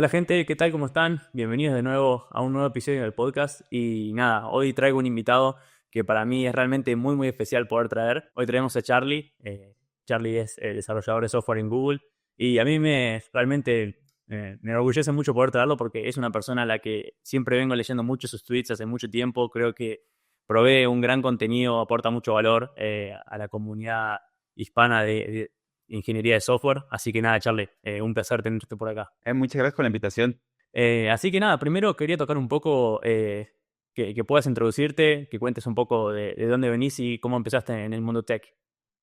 Hola gente, ¿qué tal? ¿Cómo están? Bienvenidos de nuevo a un nuevo episodio del podcast. Y nada, hoy traigo un invitado que para mí es realmente muy especial poder traer. Hoy traemos a Charlie. Charlie es el desarrollador de software en Google y a mí me enorgullece mucho poder traerlo porque es una persona a la que siempre vengo leyendo mucho sus tweets hace mucho tiempo. Creo que provee un gran contenido, aporta mucho valor a la comunidad hispana de ingeniería de software. Así que nada, Charlie, un placer tenerte por acá. Muchas gracias por la invitación. Así que nada, primero quería tocar un poco, que puedas introducirte, que cuentes un poco de dónde venís y cómo empezaste en el mundo tech.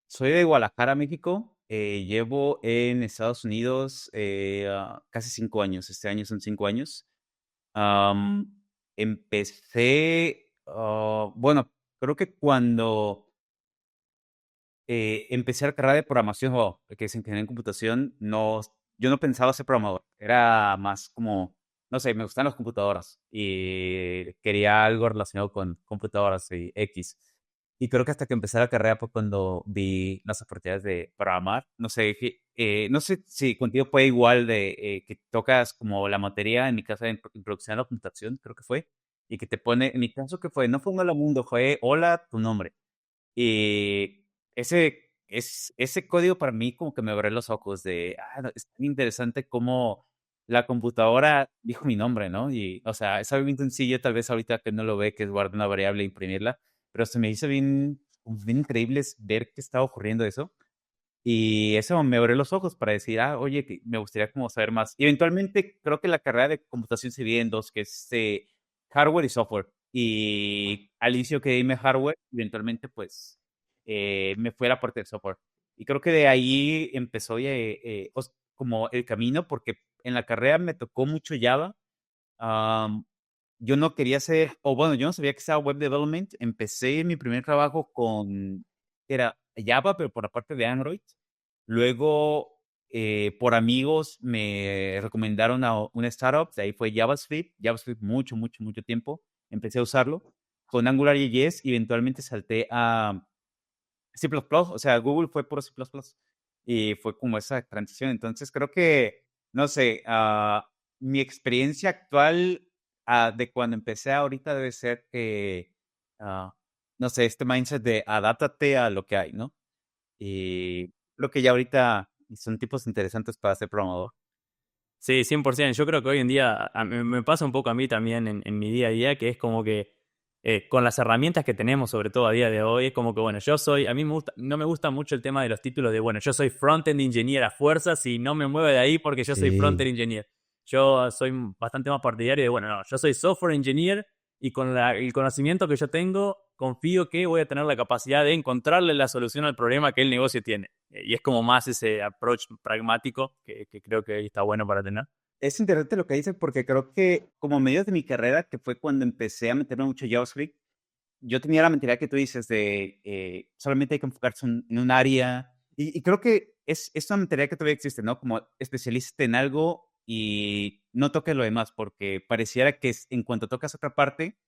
Soy de Guadalajara, México. Llevo en Estados Unidos casi 5 años. Este año son 5 años. Empecé, bueno, creo que cuando empecé la carrera de programación, que es ingeniería en computación, no, yo no pensaba ser programador. Era más como, no sé, me gustan las computadoras y quería algo relacionado con computadoras y X. Y creo que hasta que empecé la carrera fue cuando vi las oportunidades de programar. No sé, no sé si contigo fue igual de que tocas como la materia, en mi caso, en introducción a la computación, creo que fue, y que te pone, en mi caso, que fue, no fue un hola mundo, fue hola tu nombre. Y ese código para mí como que me abrió los ojos de, no, es tan interesante cómo la computadora dijo mi nombre, ¿no? Y, o sea, es algo bien sencillo, tal vez ahorita que no lo ve, que es guardar una variable e imprimirla, pero se me hizo bien increíble ver que estaba ocurriendo eso. Y eso me abrió los ojos para decir, oye, que me gustaría como saber más. Y eventualmente creo que la carrera de computación se divide en dos, que es hardware y software. Y al inicio que dime hardware, eventualmente pues me fue a la parte de software. Y creo que de ahí empezó como el camino, porque en la carrera me tocó mucho Java. Am, yo no quería ser, o bueno, yo no sabía que estaba web development. Empecé mi primer trabajo era Java, pero por la parte de Android. Luego, por amigos, me recomendaron a una startup, de ahí fue JavaScript mucho tiempo. Empecé a usarlo con AngularJS y eventualmente salté a C++, o sea, Google fue por C++. Y fue como esa transición. Entonces, creo que, no sé, mi experiencia actual de cuando empecé ahorita debe ser que, ah, no sé, este mindset de adáptate a lo que hay, ¿no? Y lo que ya ahorita son tipos interesantes para ser programador. Sí, 100%. Yo creo que hoy en día me pasa un poco a mí también en mi día a día, que es como que con las herramientas que tenemos, sobre todo a día de hoy, es como que, bueno, a mí no me gusta mucho el tema de los títulos de, bueno, yo soy front-end engineer a fuerzas y no me mueve de ahí porque yo soy Sí. front-end engineer. Yo soy bastante más partidario de, bueno, no, yo soy software engineer y con el conocimiento que yo tengo, confío que voy a tener la capacidad de encontrarle la solución al problema que el negocio tiene. Y es como más ese approach pragmático que creo que está bueno para tener. Es interesante lo que dices porque creo que como medio de mi carrera, que fue cuando empecé a meterme mucho JavaScript, yo tenía la mentalidad que tú dices de solamente hay que enfocarse en un área. Y creo que es una mentalidad que todavía existe, ¿no? Como especialista en algo y no toques lo demás, porque pareciera que en cuanto tocas otra parte,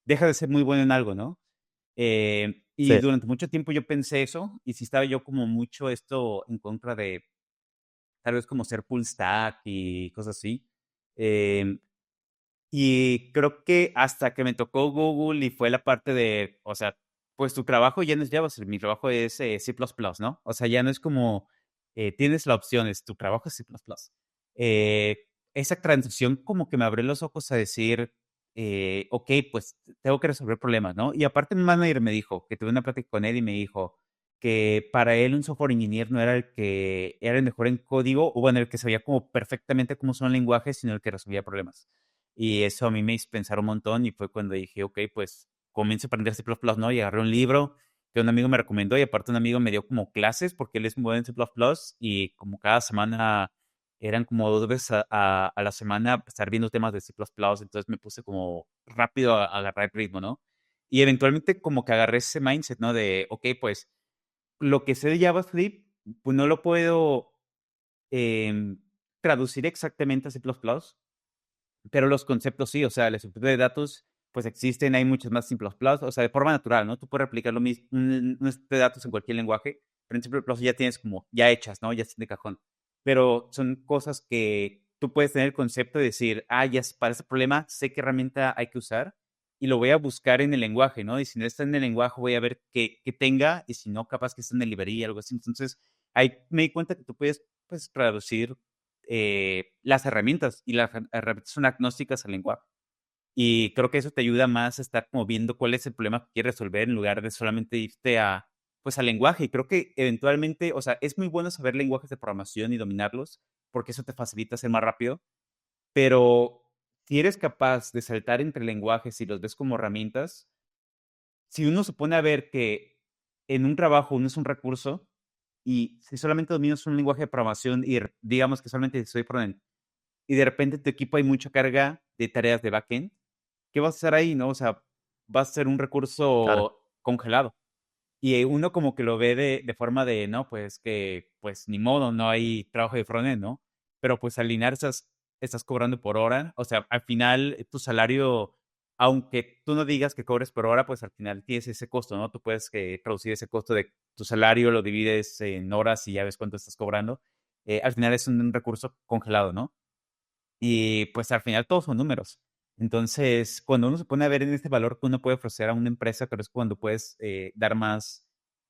deja de ser muy bueno en algo, ¿no? Y Sí. durante mucho tiempo yo pensé eso, y sí estaba yo como mucho esto en contra de tal vez como ser full stack y cosas así. Em, y creo que hasta que me tocó Google y fue la parte de, o sea, pues tu trabajo ya no es JavaScript, mi trabajo es C++, ¿no? O sea, ya no es como tienes la opción, es tu trabajo es C++. Eh, esa transición como que me abrió los ojos a decir, ok, pues tengo que resolver problemas, ¿no? Y aparte un manager me dijo, que tuve una plática con él y me dijo que para él un software engineer no era el que era el mejor en código, o bueno, el que sabía como perfectamente cómo son lenguajes, sino el que resolvía problemas. Y eso a mí me hizo pensar un montón y fue cuando dije, ok, pues comienzo a aprender C++, ¿no? Y agarré un libro que un amigo me recomendó y aparte un amigo me dio como clases porque él es muy buen en C++ y como cada semana eran como 2 veces a la semana estar viendo temas de C++, entonces me puse como rápido a agarrar el ritmo, ¿no? Y eventualmente como que agarré ese mindset, ¿no? De, ok, pues lo que sé de JavaScript, pues no lo puedo em, traducir exactamente a C++, pero los conceptos sí, o sea, la estructura de datos, pues existen, hay muchos más C++, o sea, de forma natural, ¿no? Tú puedes replicar lo mismo, una estructura de datos en cualquier lenguaje, pero en C++ ya tienes como, ya hechas, ¿no? Ya están de cajón. Pero son cosas que tú puedes tener el concepto de decir, ya para ese problema sé qué herramienta hay que usar y lo voy a buscar en el lenguaje, ¿no? Y si no está en el lenguaje, voy a ver qué tenga, y si no, capaz que está en la librería, algo así. Entonces, ahí me di cuenta que tú puedes, pues, traducir las herramientas, y las herramientas son agnósticas al lenguaje. Y creo que eso te ayuda más a estar como viendo cuál es el problema que quieres resolver en lugar de solamente irte pues, al lenguaje. Y creo que eventualmente, o sea, es muy bueno saber lenguajes de programación y dominarlos, porque eso te facilita ser más rápido, pero si eres capaz de saltar entre lenguajes y los ves como herramientas, si uno se pone a ver que en un trabajo uno es un recurso, y si solamente dominas un lenguaje de programación y digamos que solamente soy frontend, y de repente en tu equipo hay mucha carga de tareas de backend, ¿qué vas a hacer ahí, no? O sea, va a ser un Claro. recurso congelado. Y uno como que lo ve de forma de, no, pues que, pues ni modo, no hay trabajo de frontend, ¿no? Pero pues al Linares estás cobrando por hora. O sea, al final tu salario, aunque tú no digas que cobres por hora, pues al final tienes ese costo, ¿no? Tú puedes traducir ese costo de tu salario, lo divides en horas y ya ves cuánto estás cobrando. Al final es un recurso congelado, ¿no? Y pues al final todos son números. Entonces, cuando uno se pone a ver en este valor que uno puede ofrecer a una empresa, creo que es cuando puedes dar más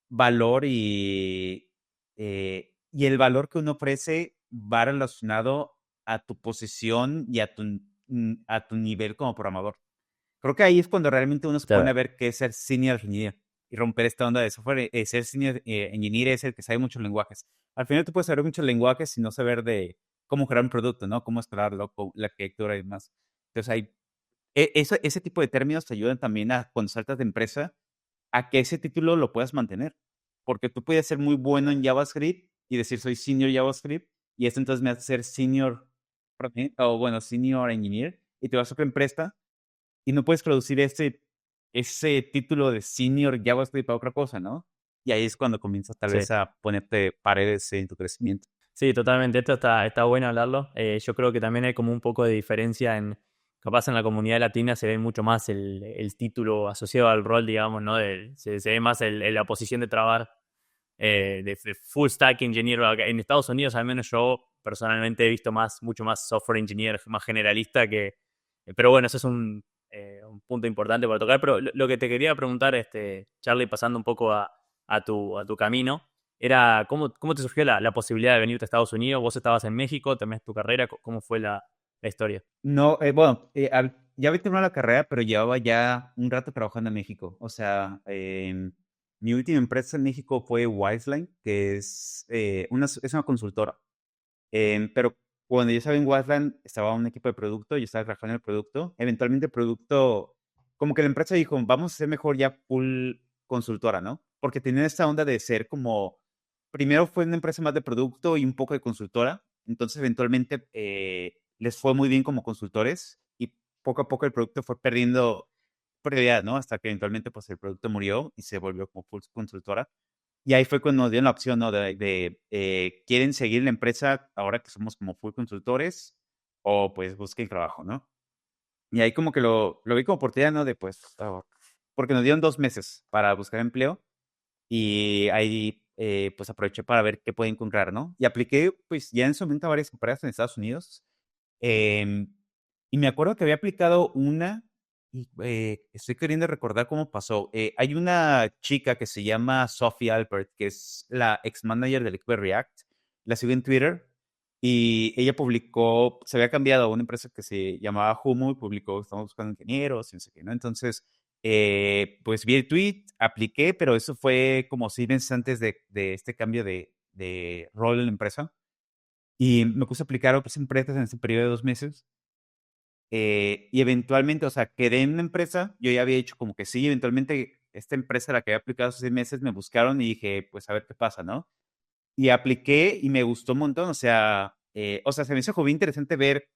valor, y el valor que uno ofrece va relacionado a tu posición y a tu nivel como programador. Creo que ahí es cuando realmente uno se pone a Claro. ver qué es ser senior engineer y romper esta onda de software. Ser senior engineer es el que sabe muchos lenguajes. Al final tú puedes saber muchos lenguajes y no saber de cómo crear un producto, ¿no? Cómo escalarlo, la arquitectura y demás. Entonces, ese tipo de términos te ayudan también a, cuando saltas de empresa, a que ese título lo puedas mantener. Porque tú puedes ser muy bueno en JavaScript y decir soy senior JavaScript, y esto entonces me hace ser senior, o bueno, senior engineer, y te vas a otra empresa y no puedes traducir ese título de senior JavaScript para otra cosa, ¿no? Y ahí es cuando comienzas tal Sí. vez a ponerte paredes en tu crecimiento. Sí, totalmente. Esto está bueno hablarlo. Yo creo que también hay como un poco de diferencia capaz en la comunidad latina se ve mucho más el título asociado al rol, digamos, ¿no? Se ve más la posición de trabajar de full stack engineer. En Estados Unidos, al menos yo personalmente he visto mucho más software engineer, más generalista pero bueno, eso es un punto importante para tocar. Pero lo que te quería preguntar, Charlie, pasando un poco a tu camino, era cómo te surgió la posibilidad de venirte a Estados Unidos. Vos estabas en México, terminaste tu carrera, ¿cómo fue la historia? No, bueno, ya había terminado la carrera, pero llevaba ya un rato trabajando en México. O sea, mi última empresa en México fue Wiseline, que es una consultora. Pero cuando yo estaba en Wiseline, estaba un equipo de producto, yo estaba trabajando en el producto. Eventualmente el producto, como que la empresa dijo, vamos a ser mejor ya full consultora, ¿no? Porque tenían esta onda de ser como, primero fue una empresa más de producto y un poco de consultora. Entonces eventualmente les fue muy bien como consultores, y poco a poco el producto fue perdiendo prioridad, ¿no? Hasta que eventualmente pues el producto murió y se volvió como full consultora. Y ahí fue cuando nos dieron la opción, ¿no? ¿Quieren seguir la empresa ahora que somos como full consultores, o pues busquen trabajo, ¿no? Y ahí como que lo vi como oportunidad, ¿no? De pues, porque nos dieron 2 meses para buscar empleo, y ahí pues aproveché para ver qué puedo encontrar, ¿no? Y apliqué pues ya en su momento a varias empresas en Estados Unidos. em, y me acuerdo que había aplicado una, y estoy queriendo recordar cómo pasó. Hay una chica que se llama Sophie Albert, que es la ex manager del equipo de React. La sigo en Twitter, y ella publicó, se había cambiado a una empresa que se llamaba Humo, y publicó, estamos buscando ingenieros y no sé qué, ¿no? Entonces, pues vi el tweet, apliqué, pero eso fue como 6 meses antes de este cambio de rol en la empresa. Y me puse a aplicar a otras empresas en ese periodo de 2 meses. Y eventualmente, o sea, quedé en una empresa, yo ya había dicho como que sí, eventualmente esta empresa a la que había aplicado hace 6 meses me buscaron y dije, pues a ver qué pasa, ¿no? Y apliqué y me gustó un montón. O sea, se me hizo como bien interesante ver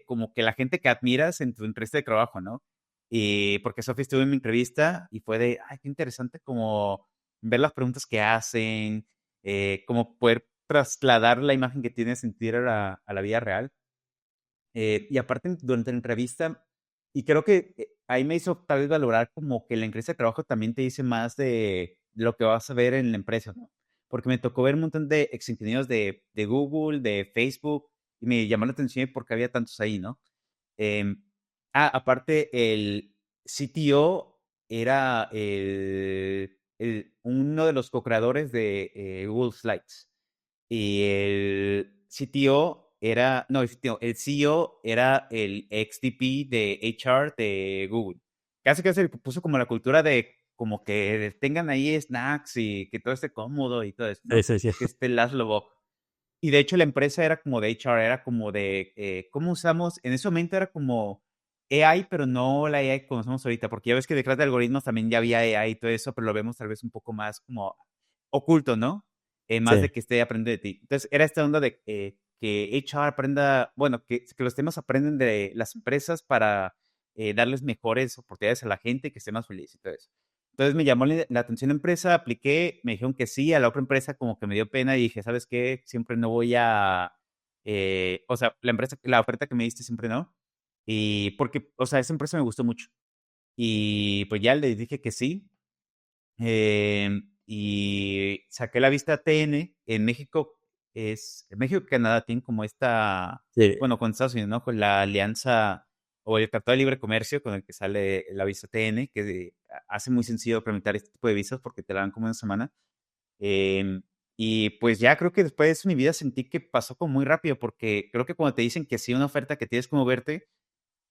como que la gente que admiras en tu entrevista de trabajo, ¿no? Y porque Sofía estuvo en mi entrevista y fue de, ay, qué interesante como ver las preguntas que hacen, como poder trasladar la imagen que tienes en Twitter a la vida real. Y aparte, durante la entrevista, y creo que ahí me hizo tal vez valorar como que la entrevista de trabajo también te dice más de lo que vas a ver en la empresa, ¿no? Porque me tocó ver un montón de ex ingenieros de Google, de Facebook, y me llamó la atención porque había tantos ahí, ¿no? Em, aparte, el CTO era uno de los co-creadores de Google Slides. Y el CTO era, no, el CTO, el CEO era el ex-VP de HR de Google. Casi que se puso como la cultura de como que tengan ahí snacks y que todo esté cómodo y todo eso, Sí, ¿no? sí, sí. Que esté Laszlo Bock. Y de hecho la empresa era como de HR, era como de, ¿cómo usamos? En ese momento era como AI, pero no la AI que conocemos ahorita, porque ya ves que detrás de algoritmos también ya había AI y todo eso, pero lo vemos tal vez un poco más como oculto, ¿no? Más Sí, de que esté aprendiendo de ti. Entonces era esta onda de que HR aprenda, bueno, que los temas aprenden de las empresas para darles mejores oportunidades a la gente, que esté más feliz y todo eso. Entonces me llamó la atención la empresa, apliqué, me dijeron que sí, a la otra empresa como que me dio pena y dije, ¿sabes qué? Siempre no voy a, o sea, la oferta que me diste siempre no. Y porque, o sea, esa empresa me gustó mucho. Y pues ya le dije que sí. Y saqué la vista TN. En México en México y Canadá tienen como esta, sí, bueno, con Estados Unidos, ¿no? Con la alianza o el Tratado de Libre Comercio con el que sale la visa TN, que hace muy sencillo tramitar este tipo de visas porque te la dan como una semana. Em, y pues ya creo que después de eso mi vida sentí que pasó como muy rápido porque creo que cuando te dicen que sí, una oferta que tienes como verte,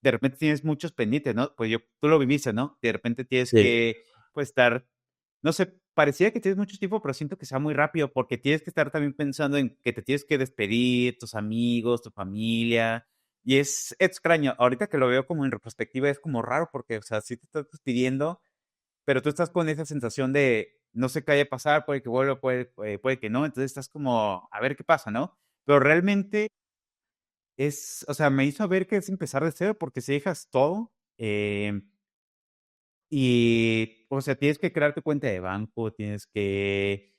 de repente tienes muchos pendientes, ¿no? Pues tú lo viviste, ¿no? De repente tienes sí. que, pues, estar, no sé, parecía que tienes mucho tiempo, pero siento que sea muy rápido porque tienes que estar también pensando en que te tienes que despedir, tus amigos, tu familia. Y es extraño. Ahorita que lo veo como en retrospectiva es como raro porque, o sea, sí te estás despidiendo, pero tú estás con esa sensación de no sé qué vaya a pasar, puede que vuelva, puede que no. Entonces estás como, a ver qué pasa, ¿no? Pero realmente o sea, me hizo ver que es empezar de cero porque si dejas todo, y, o sea, tienes que crear tu cuenta de banco, tienes que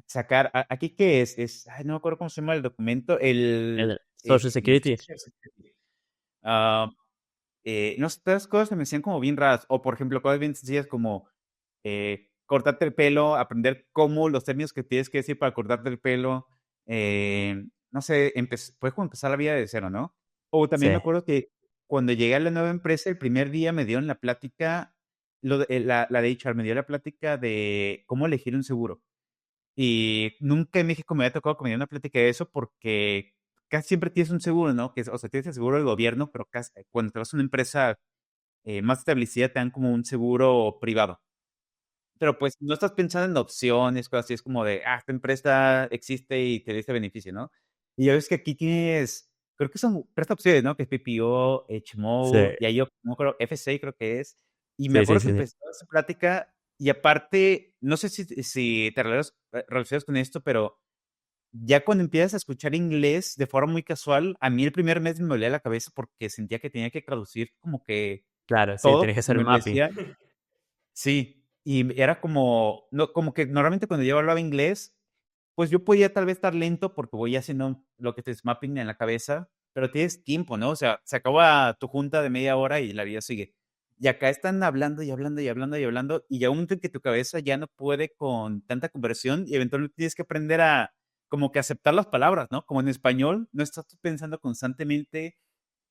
sacar, aquí qué ay, no me acuerdo cómo se llama el documento, El Social el Security. Social Security. Ah, no sé, todas las cosas se me hacían como bien raras, o por ejemplo, cosas bien sencillas como cortarte el pelo, aprender cómo los términos que tienes que decir para cortarte el pelo, no sé, fue como empezar la vida de cero, ¿no? O Sí, también me acuerdo que cuando llegué a la nueva empresa, el primer día me dieron la plática, la de HR me dio la plática de cómo elegir un seguro. Y nunca en México me había tocado que me dieran una plática de eso porque casi siempre tienes un seguro, ¿no? O sea, tienes el seguro del gobierno, pero cuando te vas a una empresa más establecida, te dan como un seguro privado. Pero pues no estás pensando en opciones, cosas así, es como de, esta empresa existe y te da este beneficio, ¿no? Y ya ves que aquí tienes, creo que son tres opciones, ¿no? Que es PPO, sí, HMO, y ahí yo, no creo, FCA creo que es. Y me sí, sí, acuerdo que sí, sí. empezó esa plática y aparte, no sé si te relacionas con esto, pero ya cuando empiezas a escuchar inglés de forma muy casual, a mí el primer mes me dolía la cabeza porque sentía que tenía que traducir como que Claro, sí, todo, tenés que hacer me un lo mapping. decía. Sí, y era como, no, como que normalmente cuando yo hablaba inglés, pues yo podía tal vez estar lento porque voy haciendo lo que te es mapping en la cabeza, pero tienes tiempo, ¿no? O sea, se acaba tu junta de media hora y la vida sigue. Y acá están hablando y hablando y hablando y hablando, y llega un momento en que tu cabeza ya no puede con tanta conversión y eventualmente tienes que aprender a como que aceptar las palabras, ¿no? Como en español, no estás tú pensando constantemente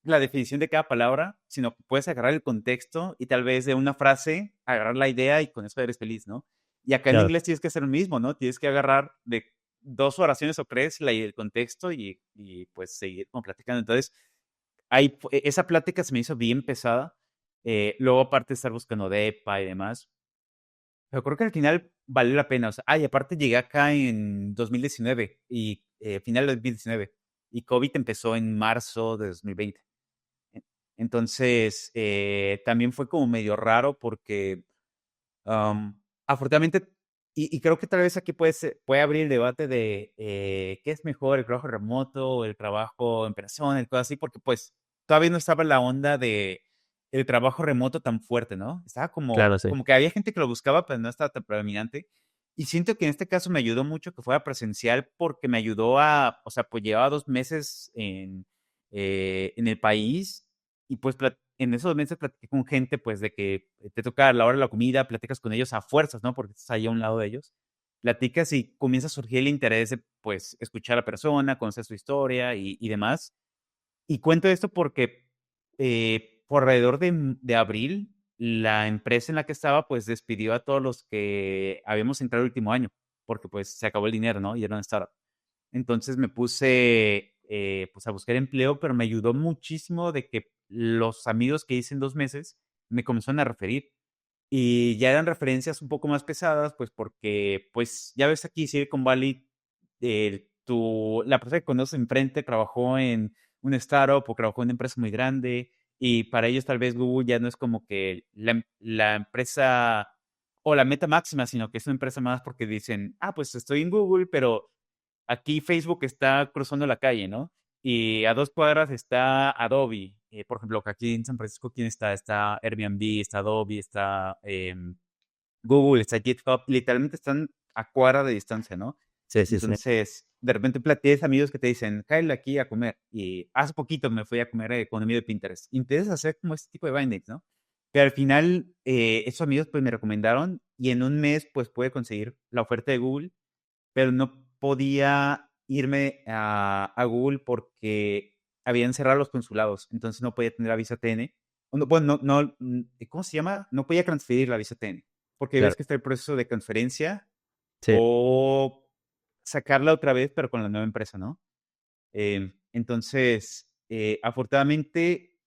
la definición de cada palabra, sino que puedes agarrar el contexto y tal vez de una frase agarrar la idea y con eso eres feliz, ¿no? Y acá en Claro, inglés tienes que hacer lo mismo, ¿no? Tienes que agarrar de dos oraciones o tres el contexto y pues seguir como platicando. Entonces, esa plática se me hizo bien pesada. Luego, aparte de estar buscando DEPA y demás, pero creo que al final valió la pena. O sea, y aparte llegué acá en 2019 y final de 2019 y COVID empezó en marzo de 2020. En entonces, también fue como medio raro porque, afortunadamente, y creo que tal vez aquí puede abrir el debate de, ¿qué es mejor, el trabajo remoto o el trabajo en persona, y cosas así? Porque, pues, todavía no estaba la onda de el trabajo remoto tan fuerte, ¿no? Estaba como claro, sí. como que había gente que lo buscaba, pero no estaba tan predominante. Y siento que en este caso me ayudó mucho que fuera presencial porque me ayudó o sea, pues, llevaba 2 meses en el país y, pues, en esos meses platiqué con gente, pues, de que te toca a la hora de la comida, platicas con ellos a fuerzas, ¿no? Porque estás ahí a un lado de ellos. platicas y comienza a surgir el interés de, pues, escuchar a la persona, conocer su historia y demás. Y cuento esto porque, por alrededor de abril, la empresa en la que estaba, pues, despidió a todos los que habíamos entrado el último año, porque, pues, se acabó el dinero, ¿no? Y era una startup. Entonces me puse, pues, a buscar empleo, pero me ayudó muchísimo de que los amigos que hice en 2 meses me comenzaron a referir. Y ya eran referencias un poco más pesadas, pues, porque, pues, ya ves aquí Silicon Valley, la persona que conoces enfrente trabajó en una startup o trabajó en una empresa muy grande, y para ellos tal vez Google ya no es como que la empresa o la meta máxima, sino que es una empresa más porque dicen: "Ah, pues estoy en Google, pero aquí Facebook está cruzando la calle, ¿no? Y a 2 cuadras está Adobe. Por ejemplo, que aquí en San Francisco, ¿quién está? Está Airbnb, está Adobe, está Google, está GitHub. Literalmente están a cuadra de distancia, ¿no? Sí, sí, sí. Entonces, de repente tienes amigos que te dicen, cállate aquí a comer. Y hace poquito me fui a comer con un amigo de Pinterest. Intentas hacer como este tipo de bindings, ¿no? Pero al final, esos amigos pues me recomendaron y en un mes pues pude conseguir la oferta de Google, pero no podía irme a Google porque habían cerrado los consulados, entonces no podía tener la visa TN. O no, bueno, ¿cómo se llama? No podía transferir la visa TN, porque Claro. ves que está el proceso de transferencia Sí. o sacarla otra vez, pero con la nueva empresa, ¿no? Entonces, afortunadamente,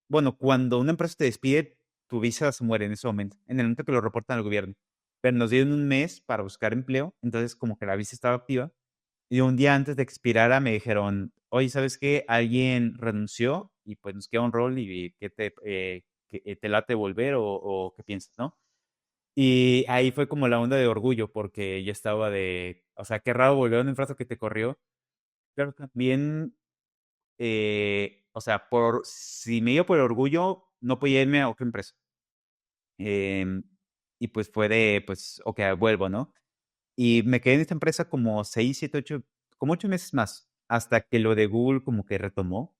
bueno, cuando una empresa te despide, tu visa se muere en ese momento, en el momento que lo reportan al gobierno. Pero nos dieron un mes para buscar empleo, entonces como que la visa estaba activa. Y un día antes de que expirara me dijeron, oye, ¿sabes qué? Alguien renunció y pues nos queda un rol y te late volver o qué piensas, ¿no? Y ahí fue como la onda de orgullo porque yo estaba o sea, qué raro volver a una empresa que te corrió. Pero también, o sea, si me iba por orgullo, no podía irme a otra empresa. Em, y pues fue pues, ok, vuelvo, ¿no? Y me quedé en esta empresa como 6 7 8 como 8 meses más, hasta que lo de Google como que retomó,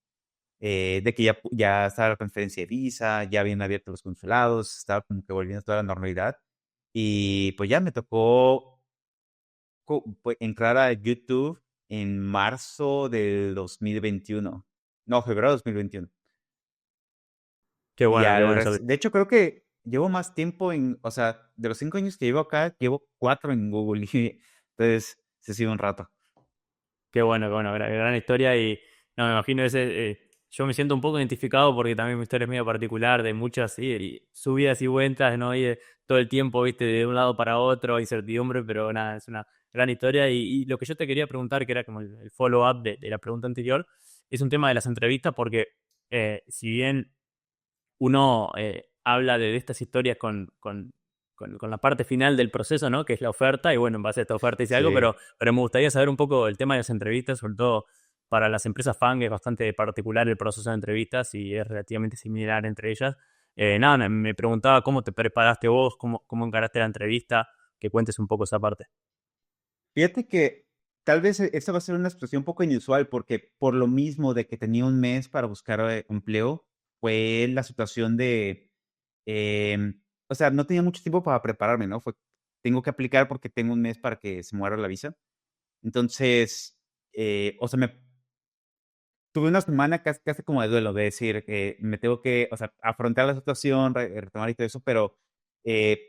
de que ya estaba la transferencia de visa, ya habían abierto los consulados, estaba como que volviendo toda la normalidad. Y pues ya me tocó pues, entrar a YouTube en marzo del 2021. No, febrero de 2021. Y Qué al bueno, Charlie. de hecho, creo que llevo más tiempo o sea, de los 5 años que llevo acá, llevo 4 en Google. Y entonces, se ha sido un rato. Qué bueno, gran historia y no, me imagino yo me siento un poco identificado porque también mi historia es medio particular, de muchas sí, y subidas y vueltas, ¿no? Y todo el tiempo, viste, de un lado para otro, incertidumbre, pero nada, es una gran historia y lo que yo te quería preguntar, que era como el follow-up de la pregunta anterior, es un tema de las entrevistas porque si bien uno habla de estas historias con la parte final del proceso, ¿no? Que es la oferta, y bueno, en base a esta oferta hice algo, Sí. pero me gustaría saber un poco el tema de las entrevistas, sobre todo para las empresas FANG, es bastante particular el proceso de entrevistas y es relativamente similar entre ellas. Nada, me preguntaba cómo te preparaste vos, cómo encaraste la entrevista, que cuentes un poco esa parte. Fíjate que tal vez esta va a ser una situación un poco inusual porque por lo mismo de que tenía un mes para buscar empleo, fue la situación o sea, no tenía mucho tiempo para prepararme, ¿no? Tengo que aplicar porque tengo un mes para que se muera la visa. Entonces, o sea, tuve una semana casi como de duelo, de decir, me tengo que, o sea, afrontar la situación, retomar y todo eso, pero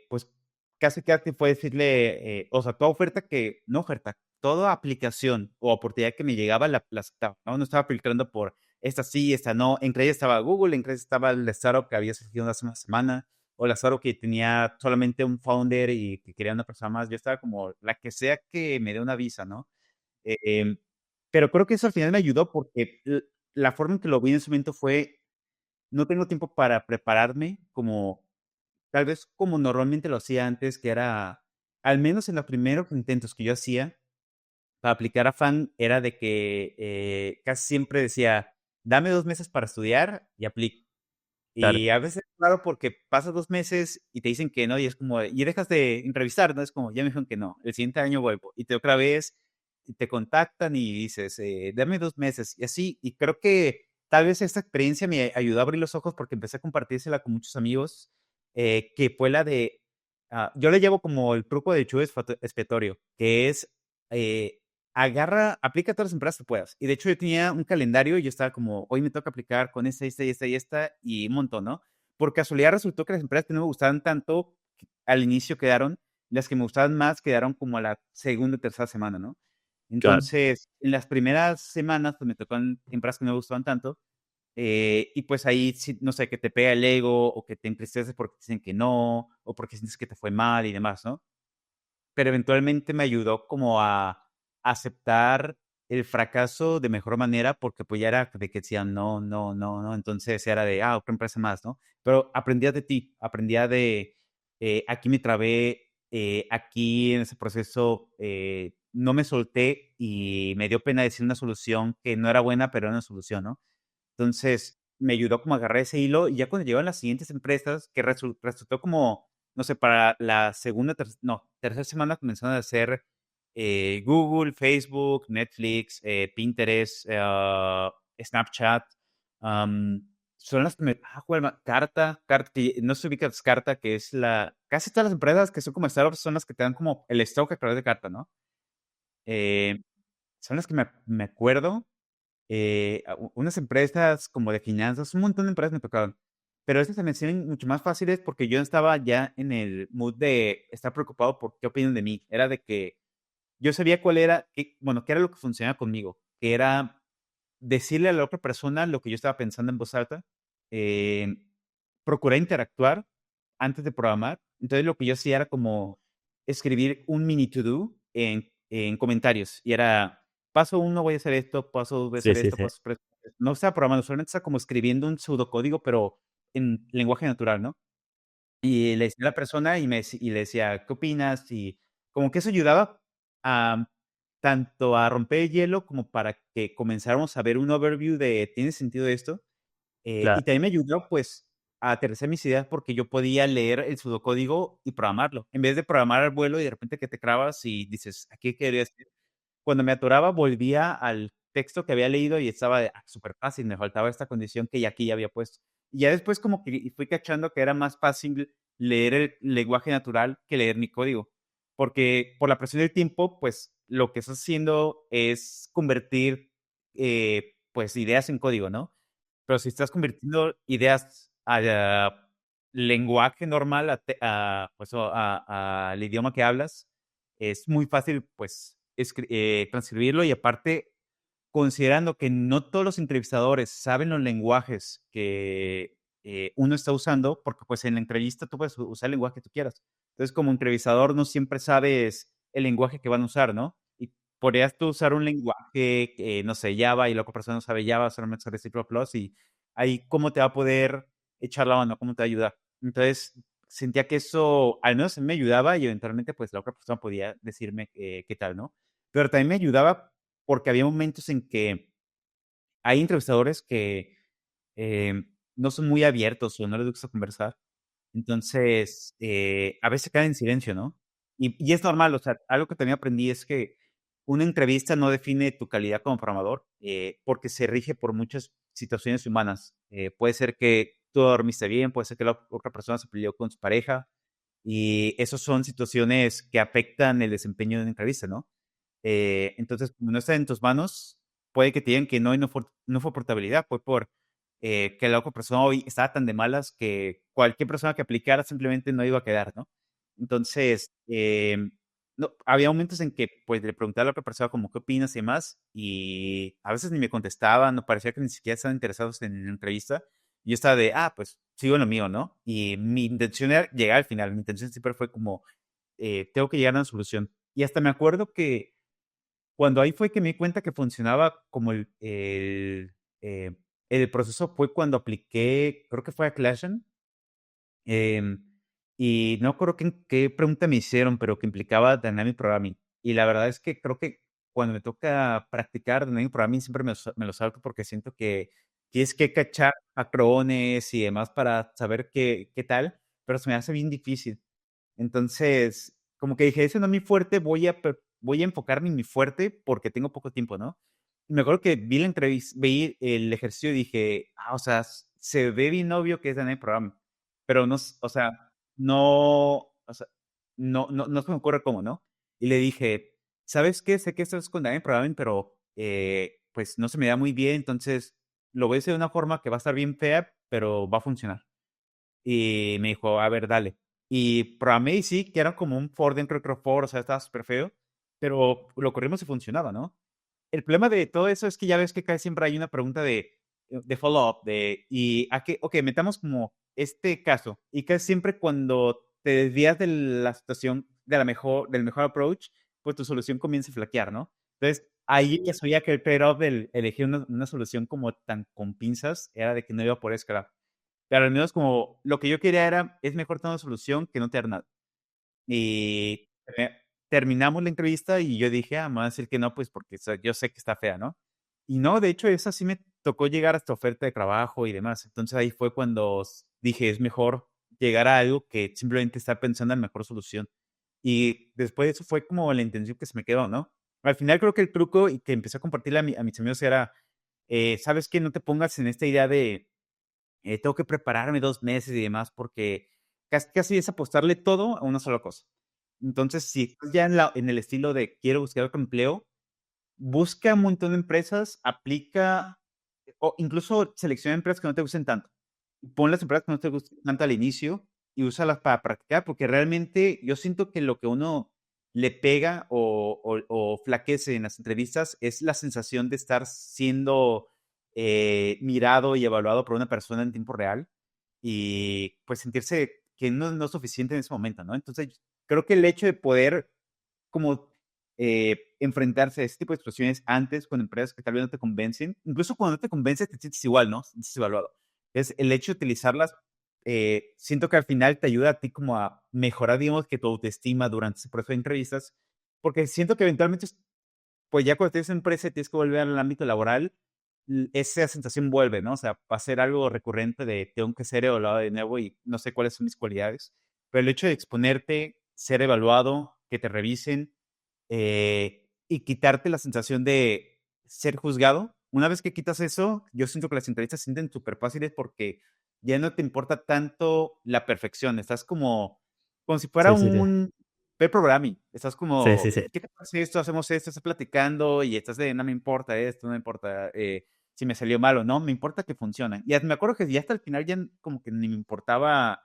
pues casi fue decirle, o sea, toda oferta no oferta, toda aplicación o oportunidad que me llegaba la aceptaba, ¿no? No estaba filtrando por esta sí, esta no. Entre ellas estaba Google, entre ellas estaba el startup que había surgido hace una semana, o la startup que tenía solamente un founder y que quería una persona más. Yo estaba como la que sea que me dé una visa, ¿no? Em, pero creo que eso al final me ayudó porque la forma en que lo vi en ese momento fue, no tengo tiempo para prepararme como, tal vez como normalmente lo hacía antes, que era, al menos en los primeros intentos que yo hacía para aplicar a FAN, era de que casi siempre decía, dame 2 meses para estudiar y aplico. Claro. Y a veces, claro, porque pasa 2 meses y te dicen que no, y es como, y dejas de entrevistar, ¿no? Es como, ya me dijeron que no, el siguiente año vuelvo. Y otra vez te contactan y dices, dame 2 meses. Y así, y creo que tal vez esta experiencia me ayudó a abrir los ojos porque empecé a compartírsela con muchos amigos, que fue la de, yo le llevo como el truco de chivo expiatorio, que es, eh, aplica todas las empresas que puedas. Y de hecho yo tenía un calendario y yo estaba como, hoy me toca aplicar con esta y un montón, ¿no? Por casualidad resultó que las empresas que no me gustaban tanto al inicio quedaron, las que me gustaban más quedaron como a la segunda o tercera semana, ¿no? Claro, Entonces, en las primeras semanas, pues me tocan empresas que no me gustaban tanto, y pues ahí, sí, no sé, que te pega el ego o que te entristeces porque te dicen que no, o porque sientes que te fue mal y demás, ¿no? Pero eventualmente me ayudó como a aceptar el fracaso de mejor manera porque pues ya era de que decían no, no, no, no, entonces era de, otra empresa más, ¿no? Pero aprendía de ti, aprendía de, aquí me trabé, aquí en ese proceso no me solté y me dio pena decir una solución que no era buena, pero era una solución, ¿no? Entonces, me ayudó como a agarrar ese hilo, y ya cuando llegaron las siguientes empresas, que resultó como, no sé, para la segunda, no, tercera semana comenzaron a hacer Google, Facebook, Netflix, Pinterest, Snapchat. Son las que Carta, que no se ubica Carta, que es casi todas las empresas que son como startups son las que te dan como el stock a través de Carta, ¿no? Eh, son las que me acuerdo, unas empresas como de finanzas, un montón de empresas me tocaron, pero estas se me hicieron mucho más fáciles porque yo no estaba ya en el mood de estar preocupado por qué opinan de mí. Era de que yo sabía bueno, qué era lo que funcionaba conmigo, que era decirle a la otra persona lo que yo estaba pensando en voz alta, eh, procurar interactuar antes de programar. Entonces lo que yo hacía era como escribir un mini to-do en comentarios. Y era, paso uno voy a hacer esto, paso dos voy a sí, hacer sí, esto, sí, paso tres. No estaba programando, solamente estaba como escribiendo un pseudocódigo, pero en lenguaje natural, ¿no? Y le decía a la persona y le decía, ¿qué opinas? Y como que eso ayudaba a tanto a romper el hielo como para que comenzáramos a ver un overview de, ¿tiene sentido esto? Y claro. también me ayudó, pues, a aterrizar mis ideas porque yo podía leer el pseudocódigo y programarlo. En vez de programar al vuelo y de repente que te trabas y dices, ¿aquí qué quería decir? Cuando me atoraba, volvía al texto que había leído y estaba de, súper fácil, me faltaba esta condición que ya aquí ya había puesto. Y ya después como que fui cachando que era más fácil leer el lenguaje natural que leer mi código. Porque por la presión del tiempo, pues, lo que estás haciendo es convertir, pues, ideas en código, ¿no? Pero si estás convirtiendo ideas a lenguaje normal, pues, al idioma que hablas, es muy fácil, pues, transcribirlo y aparte, considerando que no todos los entrevistadores saben los lenguajes que uno está usando, porque pues en la entrevista tú puedes usar el lenguaje que tú quieras. Entonces, como entrevistador no siempre sabes el lenguaje que van a usar, ¿no? Y podrías tú usar un lenguaje, no sé, Java, y la otra persona no sabe Java, solamente sabe C++, y ahí cómo te va a poder echar la mano, cómo te va a ayudar. Entonces, sentía que eso, al menos a mí me ayudaba y eventualmente pues la otra persona podía decirme qué tal, ¿no? Pero también me ayudaba porque había momentos en que hay entrevistadores que no son muy abiertos o no les gusta conversar. Entonces, a veces quedan en silencio, ¿no? Y es normal, o sea, algo que también aprendí es que una entrevista no define tu calidad como programador, porque se rige por muchas situaciones humanas. Puede ser que tú dormiste bien, puede ser que la otra persona se peleó con su pareja, y esas son situaciones que afectan el desempeño de una entrevista, ¿no? Entonces, como no está en tus manos, puede que te digan que no y no fue por tu habilidad, fue por que la otra persona hoy estaba tan de malas que cualquier persona que aplicara simplemente no iba a quedar, ¿no? Entonces, no, había momentos en que pues le preguntaba a la otra persona como qué opinas y demás, y a veces ni me contestaban, no parecía que ni siquiera estaban interesados en la entrevista, y yo estaba de, pues sigo en lo mío, ¿no? Y mi intención era llegar al final, mi intención siempre fue como, tengo que llegar a una solución. Y hasta me acuerdo que cuando ahí fue que me di cuenta que funcionaba como el proceso fue cuando apliqué, creo que fue a Clashen, em, y no creo que qué pregunta me hicieron, pero que implicaba Dynamic Programming. Y la verdad es que creo que cuando me toca practicar Dynamic Programming siempre me lo salto porque siento que tienes que cachar patrones y demás para saber qué tal, pero se me hace bien difícil. Entonces, como que dije, ese no es mi fuerte, voy a enfocarme en mi fuerte porque tengo poco tiempo, ¿no? Y me acuerdo que vi la entrevista, vi el ejercicio y dije, o sea, se ve bien obvio que es de Night Program, pero no, o sea, no, o sea, no se me ocurre cómo, ¿no? Y le dije, ¿sabes qué? Sé que esto es con Dynamic Programming, pero pues no se me da muy bien, entonces lo voy a hacer de una forma que va a estar bien fea, pero va a funcionar. Y me dijo, a ver, dale. Y programé y sí, que era como un Ford dentro de Ford, o sea, estaba súper feo, pero lo corrimos y funcionaba, ¿no? El problema de todo eso es que ya ves que casi siempre hay una pregunta de follow-up, y a qué, ok, metamos como este caso, y casi siempre cuando te desvías de la situación del mejor approach, pues tu solución comienza a flaquear, ¿no? Entonces, ahí ya sabía que el trade-off del elegir una solución como tan con pinzas era de que no iba por escala. Pero al menos como lo que yo quería era, es mejor tener una solución que no tener nada. Y terminamos la entrevista y yo dije, me va a decir que no, pues porque yo sé que está fea, ¿no? Y no, de hecho, esa sí me tocó llegar hasta oferta de trabajo y demás. Entonces ahí fue cuando dije, es mejor llegar a algo que simplemente estar pensando en mejor solución. Y después de eso fue como la intención que se me quedó, ¿no? Al final creo que el truco y que empecé a compartirle a mis amigos era, ¿sabes qué? No te pongas en esta idea de tengo que prepararme 2 meses y demás, porque casi es apostarle todo a una sola cosa. Entonces, si estás ya en el estilo de quiero buscar otro empleo, busca un montón de empresas, aplica, o incluso selecciona empresas que no te gusten tanto. Pon las empresas que no te gusten tanto al inicio y úsalas para practicar, porque realmente yo siento que lo que uno le pega o flaquece en las entrevistas es la sensación de estar siendo mirado y evaluado por una persona en tiempo real y pues sentirse que no es suficiente en ese momento, ¿no? Entonces, creo que el hecho de poder como enfrentarse a este tipo de situaciones antes con empresas que tal vez no te convencen. Incluso cuando no te convences, te sientes igual, ¿no? Te sientes evaluado. Es el hecho de utilizarlas, siento que al final te ayuda a ti como a mejorar, digamos, que tu autoestima durante ese proceso de entrevistas, porque siento que eventualmente, pues ya cuando tienes empresa y tienes que volver al ámbito laboral, esa sensación vuelve, ¿no? O sea, va a ser algo recurrente de tengo que ser evaluado de nuevo y no sé cuáles son mis cualidades, pero el hecho de exponerte, ser evaluado, que te revisen, y quitarte la sensación de ser juzgado. Una vez que quitas eso, yo siento que las entrevistas se sienten súper fáciles porque ya no te importa tanto la perfección. Estás como si fuera Sí, sí, sí. un pair programming. Estás Sí, sí, como, sí. ¿qué te parece esto? Hacemos esto, estás platicando y estás de, no me importa esto, no me importa si me salió mal o no, me importa que funcione. Y me acuerdo que ya hasta el final ya como que ni me importaba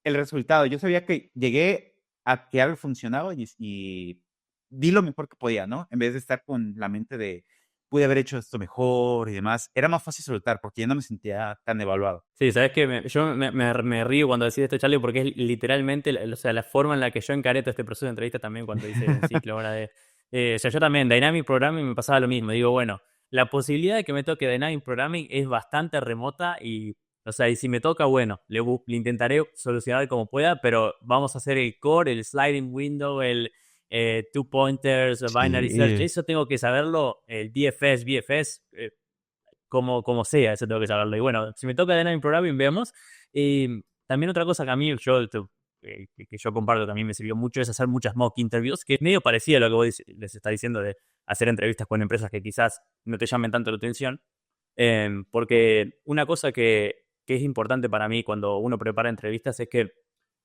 el resultado. Yo sabía que llegué a que algo funcionaba y di lo mejor que podía, ¿no? En vez de estar con la mente de, pude haber hecho esto mejor y demás. Era más fácil soltar porque ya no me sentía tan evaluado. Sí, sabes que yo me río cuando decís esto, Charlie, porque es literalmente, o sea, la forma en la que yo encaré todo este proceso de entrevista también cuando hice el ciclo ahora de. O sea, yo también, Dynamic Programming me pasaba lo mismo. Digo, bueno, la posibilidad de que me toque Dynamic Programming es bastante remota y, o sea, y si me toca, bueno, le intentaré solucionar como pueda, pero vamos a hacer el core, el sliding window, el two pointers, binary search, Sí. eso tengo que saberlo, el BFS, como sea, eso tengo que saberlo. Y bueno, si me toca Dynamic Programming, vemos. Y también otra cosa que a mí, que yo comparto, también me sirvió mucho, es hacer muchas mock interviews, que es medio parecido a lo que vos les está diciendo de hacer entrevistas con empresas que quizás no te llamen tanto la atención. Porque una cosa que es importante para mí cuando uno prepara entrevistas es que,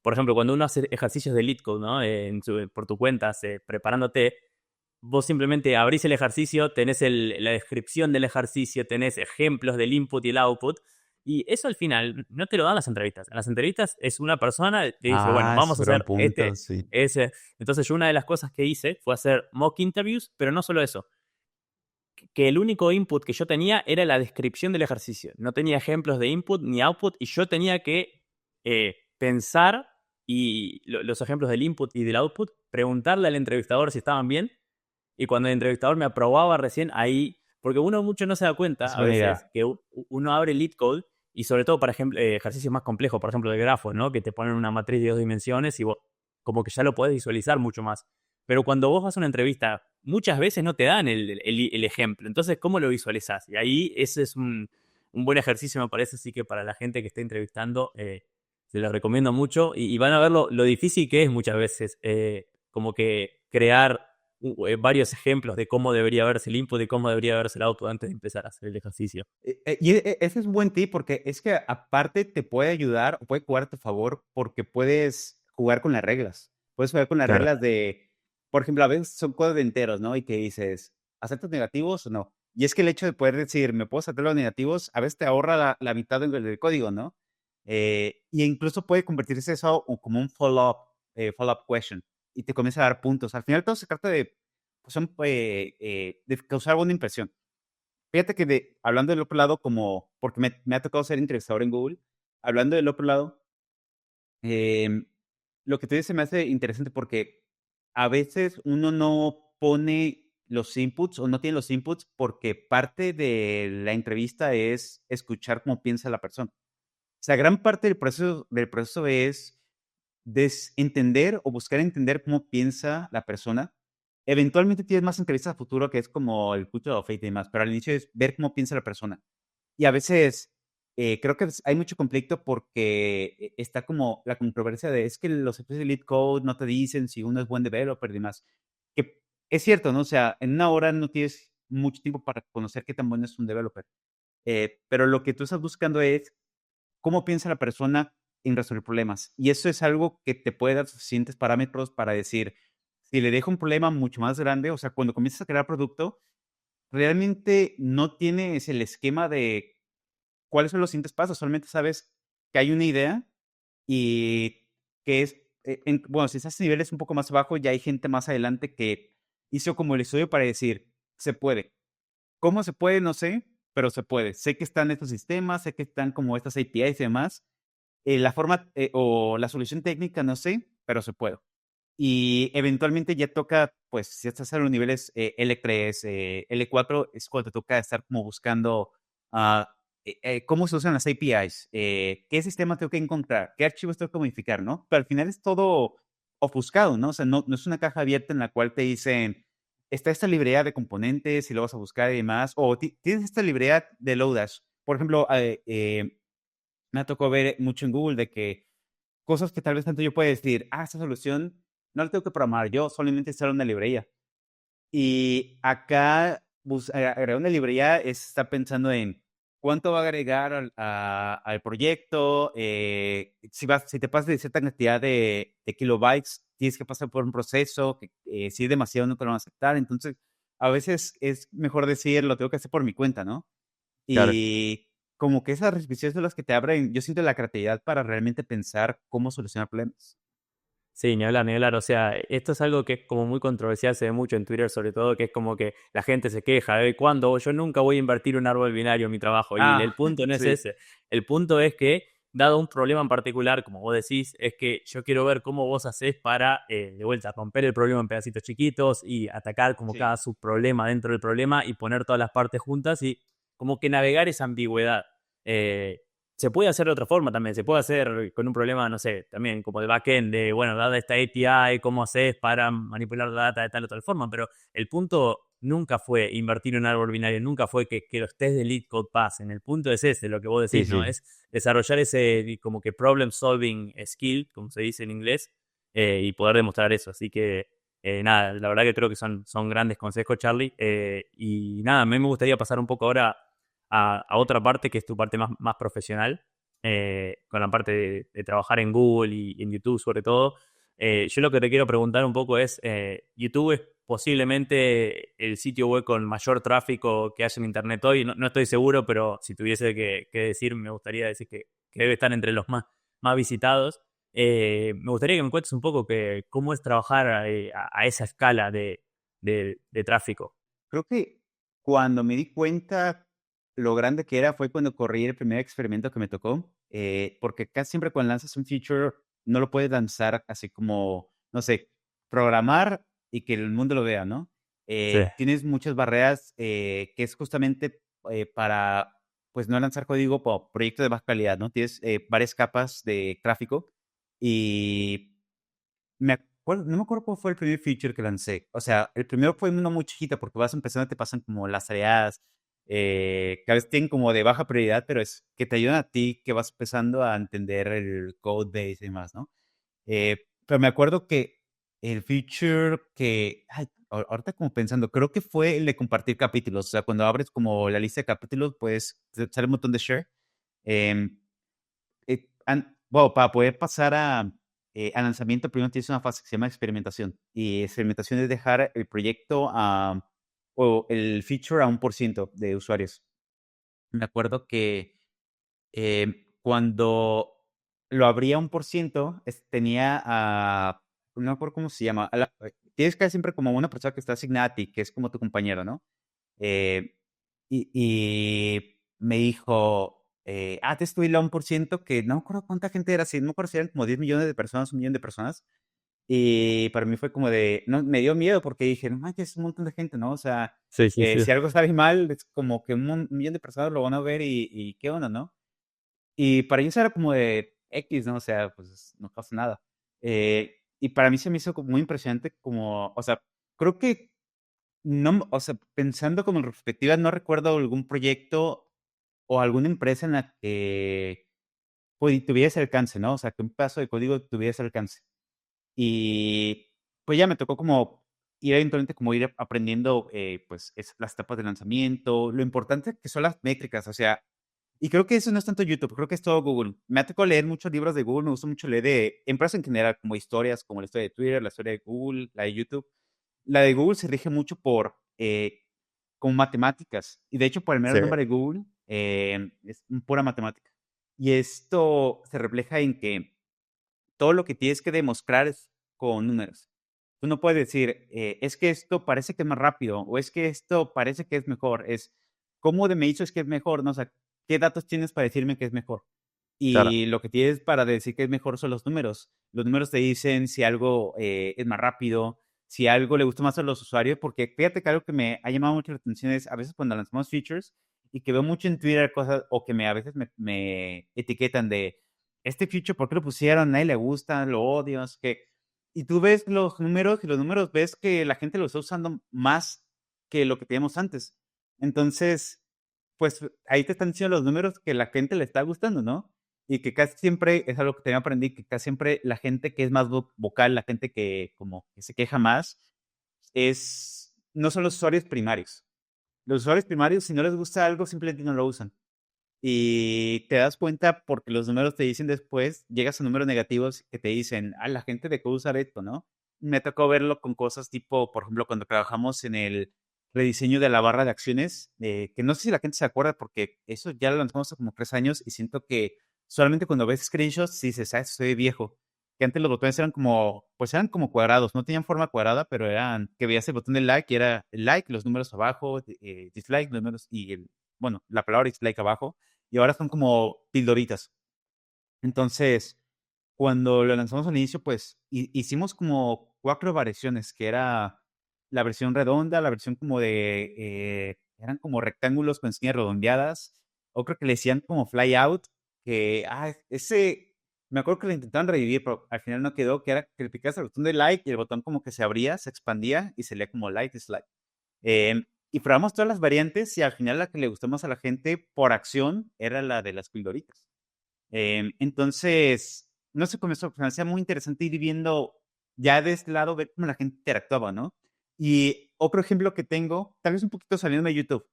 por ejemplo, cuando uno hace ejercicios de lead code, ¿no? Por tu cuenta, preparándote, vos simplemente abrís el ejercicio, tenés la descripción del ejercicio, tenés ejemplos del input y el output, y eso al final no te lo dan las entrevistas. En las entrevistas es una persona que te dice, bueno, Es vamos a un gran hacer punto, sí. ese. Entonces yo una de las cosas que hice fue hacer mock interviews, pero no solo eso, que el único input que yo tenía era la descripción del ejercicio. No tenía ejemplos de input ni output y yo tenía que pensar y los ejemplos del input y del output, preguntarle al entrevistador si estaban bien y cuando el entrevistador me aprobaba recién ahí, porque uno mucho no se da cuenta Es a buena veces idea. que uno abre lead code y sobre todo para ejemplo, ejercicios más complejos, por ejemplo de grafos, ¿no? Que te ponen una matriz de 2 dimensiones y vos como que ya lo podés visualizar mucho más. Pero cuando vos vas a una entrevista, muchas veces no te dan el ejemplo. Entonces, ¿cómo lo visualizás? Y ahí ese es un buen ejercicio, me parece, así que para la gente que esté entrevistando, se lo recomiendo mucho y van a ver lo difícil que es muchas veces, como que crear varios ejemplos de cómo debería verse el input y cómo debería verse el output antes de empezar a hacer el ejercicio. Ese es un buen tip porque es que aparte te puede ayudar o puede jugar a tu favor porque puedes jugar con las reglas. Puedes jugar con las Claro. reglas de, por ejemplo, a veces son códigos de enteros, ¿no? Y que dices, ¿aceptas negativos o no? Y es que el hecho de poder decir, me puedo saltar los negativos, a veces te ahorra la mitad del código, ¿no? Y incluso puede convertirse eso como un follow-up question y te comienza a dar puntos. Al final todo se trata de, pues, de causar buena impresión. Fíjate que hablando del otro lado, como, porque me ha tocado ser entrevistador en Google, hablando del otro lado, em, lo que tú dices se me hace interesante porque a veces uno no pone los inputs o no tiene los inputs porque parte de la entrevista es escuchar cómo piensa la persona. O sea, gran parte del proceso es entender o buscar entender cómo piensa la persona. Eventualmente tienes más entrevistas a futuro que es como el culture of faith y demás, pero al inicio es ver cómo piensa la persona. Y a veces creo que hay mucho conflicto porque está como la controversia de es que los equipos de Lead Code no te dicen si uno es buen developer y demás. Que es cierto, ¿no? O sea, en una hora no tienes mucho tiempo para conocer qué tan bueno es un developer. Pero lo que tú estás buscando es cómo piensa la persona en resolver problemas. Y eso es algo que te puede dar suficientes parámetros para decir, si le dejo un problema mucho más grande, o sea, cuando comienzas a crear producto, realmente no tienes el esquema de cuáles son los siguientes pasos, solamente sabes que hay una idea y que es, bueno, si estás a niveles un poco más abajo, ya hay gente más adelante que hizo como el estudio para decir, se puede. ¿Cómo se puede? No sé, pero se puede. Sé que están estos sistemas, sé que están como estas APIs y demás. La forma o la solución técnica, no sé, pero se puede. Y eventualmente ya toca, pues, si estás en los niveles L3, L4, es cuando te toca estar como buscando cómo se usan las APIs, qué sistema tengo que encontrar, qué archivos tengo que modificar, ¿no? Pero al final es todo ofuscado, ¿no? O sea, no es una caja abierta en la cual te dicen, está esta librería de componentes y lo vas a buscar y demás, o tienes esta librería de Lodash. Por ejemplo, me ha tocado ver mucho en Google de que cosas que tal vez tanto yo pueda decir, esta solución no la tengo que programar yo, solamente instalar una librería. Y acá agregar una librería está pensando en cuánto va a agregar al proyecto, si te pasas de cierta cantidad de kilobytes, tienes que pasar por un proceso, que si es demasiado no te lo van a aceptar. Entonces, a veces es mejor decir, lo tengo que hacer por mi cuenta, ¿no? Claro. Y como que esas restricciones son las que te abren, yo siento la creatividad para realmente pensar cómo solucionar problemas. Sí, ni hablar, ni hablar. O sea, esto es algo que es como muy controversial, se ve mucho en Twitter sobre todo, que es como que la gente se queja de cuándo yo nunca voy a invertir un árbol binario en mi trabajo. Y el Ah, punto no es sí, ese. El punto es que, dado un problema en particular, como vos decís, es que yo quiero ver cómo vos hacés para, de vuelta, romper el problema en pedacitos chiquitos y atacar como sí, cada subproblema dentro del problema y poner todas las partes juntas y como que navegar esa ambigüedad. Eh, Se puede hacer de otra forma también, se puede hacer con un problema, no sé, también como de backend, de, bueno, dada esta API, ¿cómo haces para manipular la data de tal o tal forma? Pero el punto nunca fue invertir en un árbol binario, nunca fue que los test de lead code pasen. El punto es ese, lo que vos sí, decís, ¿no? sí. Es desarrollar ese como que problem solving skill, como se dice en inglés, y poder demostrar eso. Así que, nada, la verdad que creo que son grandes consejos, Charlie. Y nada, a mí me gustaría pasar un poco ahora a otra parte que es tu parte más profesional, con la parte de trabajar en Google y en YouTube sobre todo. Yo lo que te quiero preguntar un poco es, YouTube es posiblemente el sitio web con mayor tráfico que hay en Internet hoy. No estoy seguro, pero si tuviese que decir, me gustaría decir que debe estar entre los más visitados. Me gustaría que me cuentes un poco cómo es trabajar a esa escala de tráfico. Creo que cuando me di cuenta lo grande que era fue cuando corrí el primer experimento que me tocó, porque casi siempre cuando lanzas un feature no lo puedes lanzar así como, no sé, programar y que el mundo lo vea, ¿no? Sí, Tienes muchas barreras que es justamente para, pues, no lanzar código por proyectos de baja calidad, ¿no? Tienes varias capas de tráfico y no me acuerdo cuál fue el primer feature que lancé. O sea, el primero fue uno muy chiquito porque vas empezando, te pasan como las tareas que a veces tienen como de baja prioridad, pero es que te ayudan a ti que vas empezando a entender el code base y demás, ¿no? Pero me acuerdo que el feature que, ay, ahorita como pensando, creo que fue el de compartir capítulos. O sea, cuando abres como la lista de capítulos, pues te sale un botón de share. Bueno, para poder pasar a al lanzamiento primero tienes una fase que se llama experimentación. Y experimentación es dejar el proyecto o el feature a 1% de usuarios. Me acuerdo que cuando lo abría 1%, tenía no me acuerdo cómo se llama. Tienes que siempre como una persona que está asignada a ti, que es como tu compañero, ¿no? Eh, y me dijo, te estoy la 1%, que no me acuerdo cuánta gente era, no me acuerdo si eran como 10 millones de personas, 1 millón de personas. Y para mí fue como no, me dio miedo porque dije, no manches, es un montón de gente, ¿no? O sea, Sí, sí, sí. si algo sale mal, es como que un millón de personas lo van a ver y qué onda, ¿no? Y para ellos era como de X, ¿no? O sea, pues no pasa nada. Y para mí se me hizo como muy impresionante, como, o sea, creo que no, o sea, pensando como en retrospectiva, no recuerdo algún proyecto o alguna empresa en la que pues, tuviera ese alcance, ¿no? O sea, que un pedazo de código tuviera ese alcance. Y pues ya me tocó como ir eventualmente como ir aprendiendo, pues, las etapas de lanzamiento, lo importante que son las métricas, o sea, y creo que eso no es tanto YouTube, creo que es todo Google. Me ha tocado leer muchos libros de Google, me gusta mucho leer de empresas en general, como historias, como la historia de Twitter, la historia de Google, la de YouTube. La de Google se rige mucho por, como matemáticas, y de hecho por el mero Sí, nombre de Google, es pura matemática. Y esto se refleja en que todo lo que tienes que demostrar es con números. Tú no puedes decir, es que esto parece que es más rápido o es que esto parece que es mejor. Es, ¿cómo me dices que es mejor? ¿No? O sea, ¿qué datos tienes para decirme que es mejor? claro. Y lo que tienes para decir que es mejor son los números. Los números te dicen si algo es más rápido, si algo le gusta más a los usuarios, porque fíjate que algo que me ha llamado mucho la atención es a veces cuando lanzamos features y que veo mucho en Twitter cosas o que a veces me etiquetan de este feature, ¿por qué lo pusieron? A nadie le gusta, lo odio, es que... Y tú ves los números y los números ves que la gente lo está usando más que lo que teníamos antes. Entonces, pues ahí te están diciendo los números que la gente le está gustando, ¿no? Y que casi siempre, es algo que también aprendí, que casi siempre la gente que es más vocal, la gente que como que se queja más, no son los usuarios primarios. Los usuarios primarios, si no les gusta algo, simplemente no lo usan. Y te das cuenta porque los números te dicen después, llegas a números negativos que te dicen, la gente dejó de usar esto, ¿no? Me tocó verlo con cosas tipo, por ejemplo, cuando trabajamos en el rediseño de la barra de acciones, que no sé si la gente se acuerda porque eso ya lo lanzamos hace como 3 años y siento que solamente cuando ves screenshots dices, estoy viejo. Que antes los botones eran como, pues eran como cuadrados, no tenían forma cuadrada, pero eran que veías el botón de like y era el like, los números abajo, dislike, los números y bueno, la palabra dislike abajo y ahora son como pildoritas. Entonces, cuando lo lanzamos al inicio, pues hicimos como 4 variaciones, que era la versión redonda, la versión como eran como rectángulos con esquinas redondeadas, otro que le decían como fly out, que, me acuerdo que lo intentaron revivir, pero al final no quedó, que era que le picabas el botón de like y el botón como que se abría, se expandía y se leía como like, dislike. Y probamos todas las variantes y al final la que le gustó más a la gente por acción era la de las pildoritas. Entonces, no sé, cómo eso me hacía muy interesante ir viendo ya de este lado, ver cómo la gente interactuaba, ¿no? Y otro ejemplo que tengo, tal vez un poquito saliendo de YouTube,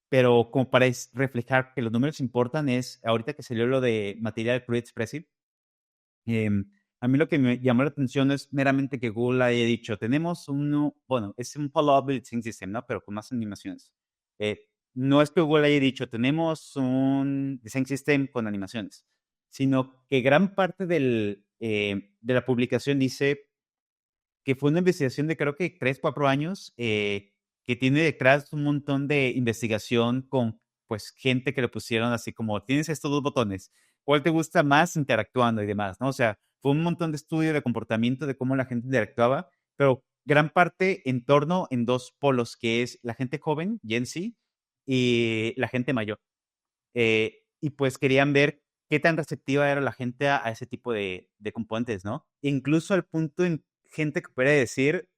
pero como para reflejar que los números importan, es ahorita que salió lo de Material Create Expressive, a mí lo que me llamó la atención es meramente que Google haya dicho, tenemos bueno, es un follow-up design system, ¿no? Pero con más animaciones. No es que Google haya dicho, tenemos un design system con animaciones, sino que gran parte de la publicación dice que fue una investigación de creo que 3, 4 años, que tiene detrás un montón de investigación con pues gente que le pusieron así como, tienes estos 2 botones, ¿cuál te gusta más interactuando y demás, ¿no? O sea, fue un montón de estudio de comportamiento de cómo la gente interactuaba, pero gran parte en torno en 2 polos, que es la gente joven, Gen Z, y la gente mayor. Y pues querían ver qué tan receptiva era la gente a ese tipo de componentes, ¿no? Incluso al punto en gente que puede decir,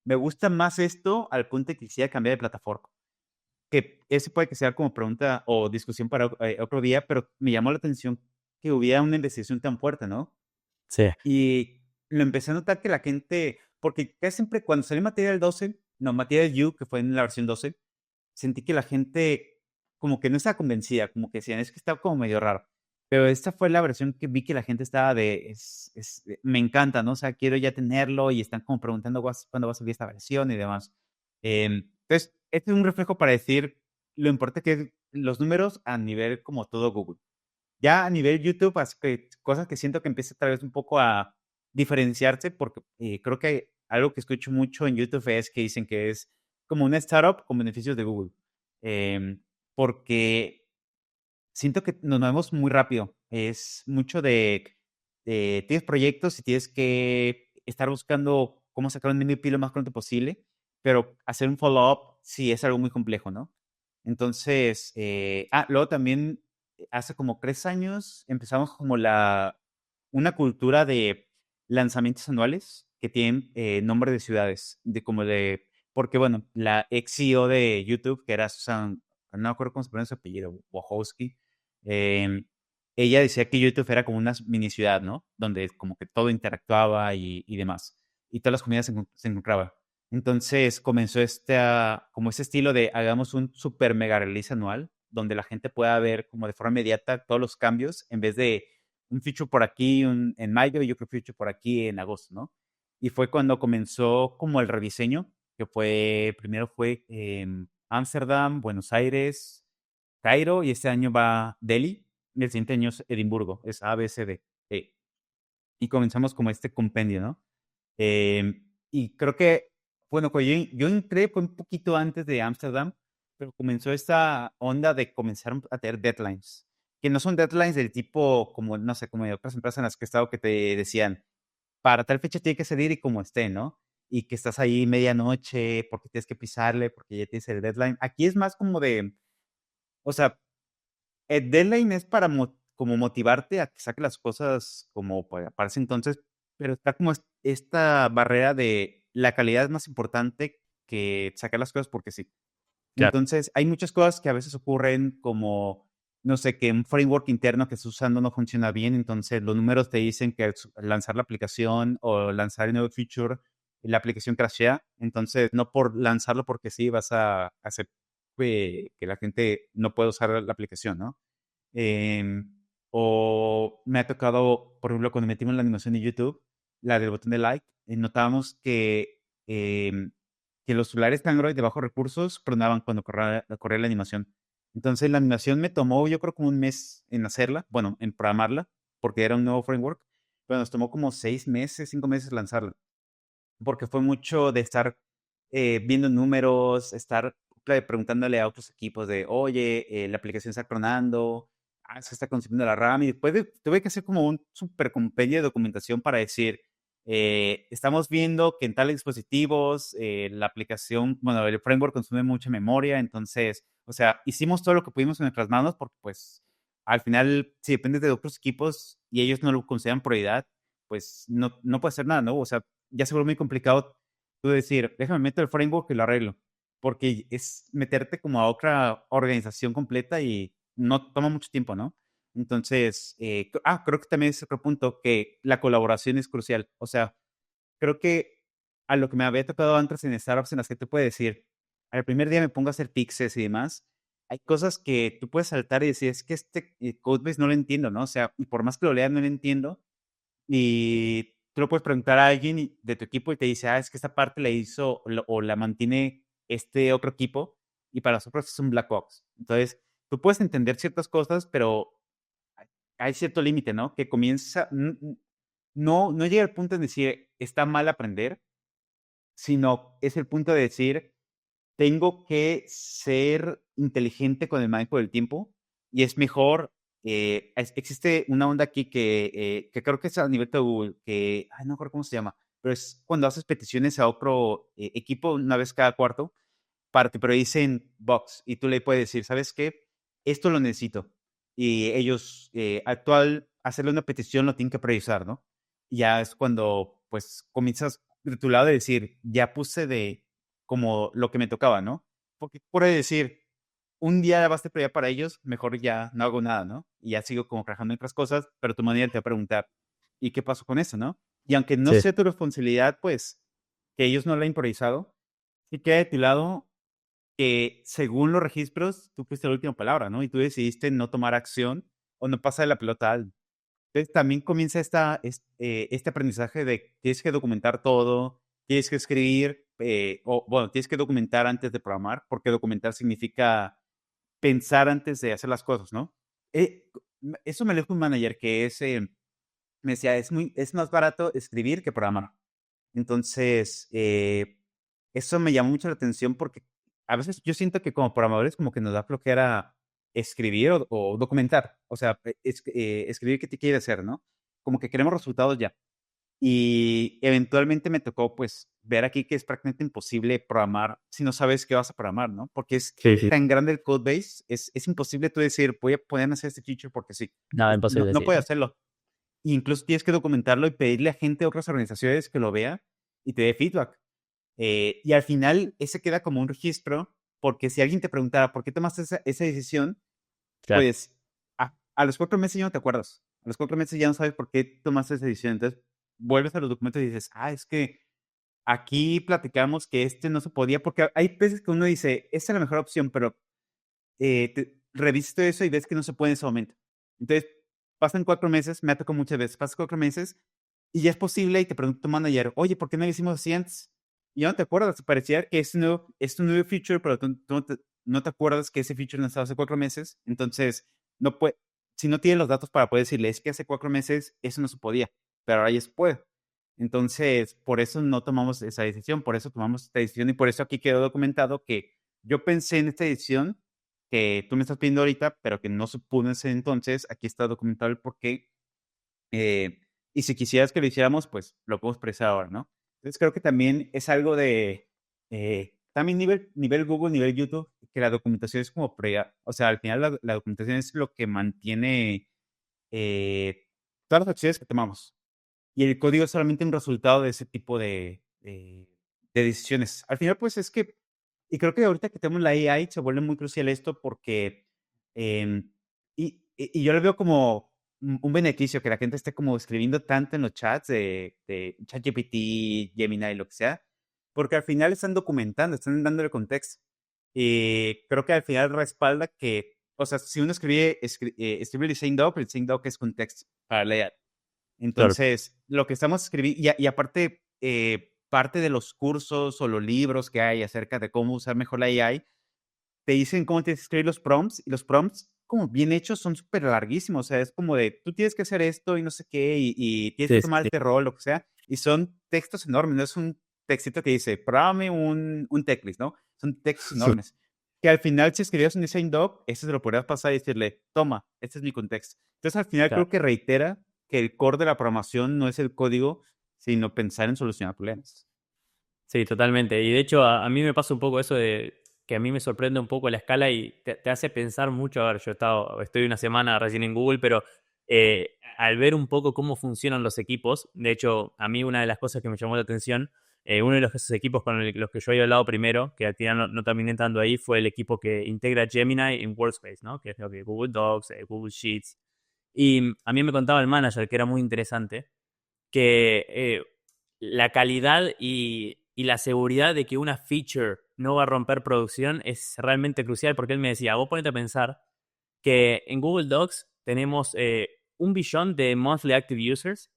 me gusta más esto al punto de que quisiera cambiar de plataforma. Que ese puede que sea como pregunta o discusión para otro día, pero me llamó la atención que hubiera una indecisión tan fuerte, ¿no? Sí, Y lo empecé a notar que la gente, porque casi siempre cuando salió Material 12, no, Material U, que fue en la versión 12, sentí que la gente como que no estaba convencida, como que decían, es que está como medio raro. Pero esta fue la versión que vi que la gente estaba me encanta, ¿no? O sea, quiero ya tenerlo y están como preguntando cuándo va a salir esta versión y demás. Entonces, este es un reflejo para decir lo importante que es los números a nivel como todo Google. Ya a nivel YouTube, cosas que siento que empieza tal vez un poco a diferenciarse, porque creo que algo que escucho mucho en YouTube es que dicen que es como una startup con beneficios de Google. Porque siento que nos movemos muy rápido. Es mucho de tienes proyectos y tienes que estar buscando cómo sacar un MVP lo más pronto posible, pero hacer un follow-up sí es algo muy complejo, ¿no? Entonces, luego también hace como 3 años empezamos como una cultura de lanzamientos anuales que tienen nombre de ciudades, porque bueno, la ex CEO de YouTube, que era Susan, no me acuerdo cómo se pronuncia su apellido, Wojcicki, eh, ella decía que YouTube era como una mini ciudad, ¿no? Donde como que todo interactuaba y demás. Y todas las comunidades se encontraban. Entonces comenzó como ese estilo de hagamos un super mega release anual, donde la gente pueda ver como de forma inmediata todos los cambios, en vez de un feature por aquí en mayo y otro feature por aquí en agosto, ¿no? Y fue cuando comenzó como el rediseño, primero fue en Ámsterdam, Buenos Aires, Cairo, y este año va Delhi, y el siguiente año es Edimburgo, es ABCD. Y comenzamos como este compendio, ¿no? Y creo que, bueno, cuando yo entré fue un poquito antes de Ámsterdam, pero comenzó esta onda de comenzar a tener deadlines, que no son deadlines del tipo, como, no sé, como de otras empresas en las que he estado que te decían, para tal fecha tiene que salir y como esté, ¿no? Y que estás ahí medianoche porque tienes que pisarle, porque ya tienes el deadline. Aquí es más como o sea, el deadline es para como motivarte a que saque las cosas como para ese entonces, pero está como esta barrera de la calidad es más importante que sacar las cosas porque sí. Claro. Entonces, hay muchas cosas que a veces ocurren como, no sé, que un framework interno que estás usando no funciona bien, entonces los números te dicen que lanzar la aplicación o lanzar el nuevo feature, la aplicación crashea, entonces no por lanzarlo porque sí vas a hacer que la gente no pueda usar la aplicación, ¿no? Em, o me ha tocado, por ejemplo, cuando metimos la animación de YouTube, la del botón de like, notábamos que los celulares de Android de bajos recursos tronaban cuando corría la animación. Entonces la animación me tomó yo creo como un mes en hacerla, bueno, en programarla, porque era un nuevo framework, pero nos tomó como 6 meses, 5 meses lanzarla, porque fue mucho de estar viendo números, estar preguntándole a otros equipos de, oye, la aplicación está clonando, se está consumiendo la RAM, y después tuve que hacer como un super compendio de documentación para decir, estamos viendo que en tales dispositivos la aplicación, bueno, el framework consume mucha memoria, entonces, o sea, hicimos todo lo que pudimos en nuestras manos porque pues al final, si dependes de otros equipos y ellos no lo consideran prioridad, pues no puede hacer nada, ¿no? O sea, ya se vuelve muy complicado tú decir, déjame meter el framework y lo arreglo, porque es meterte como a otra organización completa y no toma mucho tiempo, ¿no? Entonces, creo que también es otro punto que la colaboración es crucial. O sea, creo que a lo que me había tocado antes en startups en las que tú puedes decir, al primer día me pongo a hacer fixes y demás, hay cosas que tú puedes saltar y decir, es que este codebase no lo entiendo, ¿no? O sea, y por más que lo lea, no lo entiendo, y tú lo puedes preguntar a alguien de tu equipo y te dice, es que esta parte la hizo o la mantiene este otro equipo y para nosotros es un black box. Entonces, tú puedes entender ciertas cosas, pero hay hay cierto límite, ¿no? Que comienza, no llega al punto de decir, está mal aprender, sino es el punto de decir, tengo que ser inteligente con el manejo del tiempo y es mejor. Existe una onda aquí que creo que es a nivel de Google, ay, no recuerdo cómo se llama, pero es cuando haces peticiones a otro equipo una vez cada cuarto para que prioricen bugs y tú le puedes decir, ¿sabes qué? Esto lo necesito. Y ellos, hacerle una petición lo tienen que priorizar, ¿no? Y ya es cuando, pues, comienzas de tu lado de decir, ya puse de como lo que me tocaba, ¿no? Porque puede decir, un día basta prioridad para ellos, mejor ya no hago nada, ¿no? Y ya sigo como trabajando en otras cosas, pero tu manera te va a preguntar, ¿y qué pasó con eso, no? Y aunque no Sí. sea tu responsabilidad, pues, que ellos no lo han improvisado, sí queda de tu lado que según los registros, tú fuiste la última palabra, ¿no? Y tú decidiste no tomar acción o no pasa de la pelota a alguien. Entonces también comienza este aprendizaje de tienes que documentar todo, tienes que escribir, o bueno, tienes que documentar antes de programar, porque documentar significa pensar antes de hacer las cosas, ¿no? Eso me lo dijo un manager que me decía, es más barato escribir que programar. Entonces, eso me llamó mucho la atención porque a veces yo siento que como programadores como que nos da flojera escribir o documentar, o sea, escribir qué te quiere hacer, ¿no? Como que queremos resultados ya. Y eventualmente me tocó pues ver aquí que es prácticamente imposible programar si no sabes qué vas a programar, ¿no? Porque es Sí, sí. tan grande el code base, es imposible tú decir, voy a poder hacer este feature porque sí. Nada, No, imposible, no sí, puedes sí. hacerlo. Incluso tienes que documentarlo y pedirle a gente de otras organizaciones que lo vea y te dé feedback. Y al final, ese queda como un registro, porque si alguien te preguntara por qué tomaste esa decisión, Claro. pues a los 4 meses ya no te acuerdas. A los 4 meses ya no sabes por qué tomaste esa decisión. Entonces, vuelves a los documentos y dices, es que aquí platicamos que este no se podía, porque hay veces que uno dice, esta es la mejor opción, pero revisto eso y ves que no se puede en ese momento. Entonces, pasan 4 meses, me ha tocado muchas veces, pasan 4 meses y ya es posible y te pregunta tu manager, oye, ¿por qué no lo hicimos así antes? Y ya no te acuerdas, parecía que es un nuevo feature, pero tú no te acuerdas que ese feature no estaba hace 4 meses. Entonces, no puede, si no tienes los datos para poder decirle, es que hace 4 meses eso no se podía, pero ahora ya se puede. Entonces, por eso no tomamos esa decisión, por eso tomamos esta decisión y por eso aquí quedó documentado que yo pensé en esta decisión que tú me estás pidiendo ahorita, pero que no se pudo en ese entonces. Aquí está documentado el porqué. Y si quisieras que lo hiciéramos, pues lo podemos expresar ahora, ¿no? Entonces creo que también es algo de, también nivel Google, nivel YouTube, que la documentación es como o sea, al final la documentación es lo que mantiene eh, todas las acciones que tomamos. Y el código es solamente un resultado de ese tipo de decisiones. Al final, pues es que, y creo que ahorita que tenemos la AI se vuelve muy crucial esto porque, em, y yo lo veo como un beneficio que la gente esté como escribiendo tanto en los chats de ChatGPT, Gemini, lo que sea, porque al final están documentando, están dándole contexto. Y creo que al final respalda que, o sea, si uno escribe el design doc es contexto para leer. Claro. Entonces, lo que estamos escribiendo, y aparte, parte de los cursos o los libros que hay acerca de cómo usar mejor la AI, te dicen cómo tienes que escribir los prompts, y los prompts, como bien hechos, son súper larguísimos. O sea, es como de, tú tienes que hacer esto y no sé qué, y tienes que Sí, sí, tomar sí. este rol, lo que sea, y son textos enormes, no es un textito que dice, programe un checklist, ¿no? Son textos enormes. Que al final, si escribías un design doc, eso se lo podrías pasar y decirle, toma, este es mi contexto. Entonces, al final, Claro. creo que reitera que el core de la programación no es el código, sino pensar en solucionar problemas. Sí, totalmente. Y de hecho, a mí me pasa un poco eso de que a mí me sorprende un poco la escala y te hace pensar mucho. A ver, estoy una semana recién en Google, pero al ver un poco cómo funcionan los equipos, de hecho, a mí una de las cosas que me llamó la atención, uno de los equipos con los que yo había hablado primero, que al final no terminé entrando ahí, fue el equipo que integra Gemini en Workspace, ¿no? Que es lo que Google Docs, Google Sheets. Y a mí me contaba el manager, que era muy interesante, que la calidad y la seguridad de que una feature no va a romper producción es realmente crucial, porque él me decía, vos ponete a pensar que en Google Docs tenemos 1 billón de monthly active users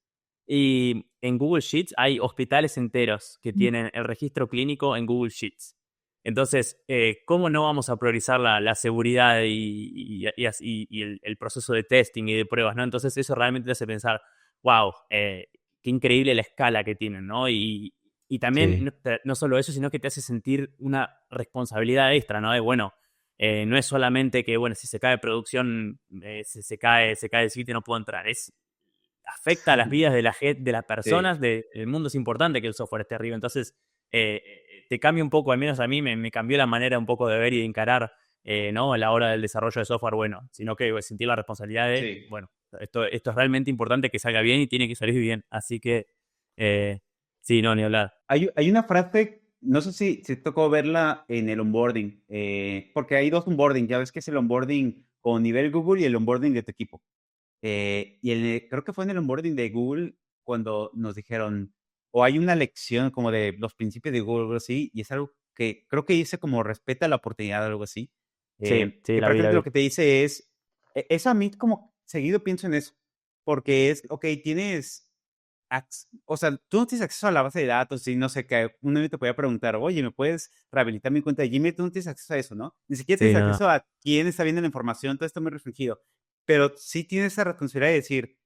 y en Google Sheets hay hospitales enteros que tienen el registro clínico en Google Sheets. Entonces, ¿cómo no vamos a priorizar la seguridad y el proceso de testing y de pruebas, ¿no? Entonces, eso realmente te hace pensar, wow, qué increíble la escala que tienen, ¿no? Y también, Sí. no solo eso, sino que te hace sentir una responsabilidad extra, ¿no? De, bueno, no es solamente que, bueno, si se cae producción, se cae el sitio y no puedo entrar. Afecta a las vidas de de las Sí. personas, del mundo es importante que el software esté arriba. Entonces, te cambia un poco, al menos a mí me cambió la manera un poco de ver y de encarar, ¿no? A la hora del desarrollo de software, bueno, sino que sentir la responsabilidad de, Sí. bueno, esto es realmente importante que salga bien y tiene que salir bien. Así que, sí, no, ni hablar. Hay una frase, no sé si tocó verla en el onboarding, porque hay dos onboarding, ya ves que es el onboarding con nivel Google y el onboarding de tu equipo. Creo que fue en el onboarding de Google cuando nos dijeron, o hay una lección como de los principios de Google, algo así, y es algo que creo que dice como respeta la oportunidad, algo así, Sí, sí, que la vi, la prácticamente lo vi. que te dice es, eso a mí como seguido pienso en eso, porque es, ok, o sea, tú no tienes acceso a la base de datos y no sé, que un niño te podía preguntar, oye, ¿me puedes rehabilitar mi cuenta de Gmail? Tú no tienes acceso a eso, ¿no? Ni siquiera Sí, tienes no, no. acceso a quién está viendo la información, todo está muy restringido. Pero sí tienes esa responsabilidad de decir,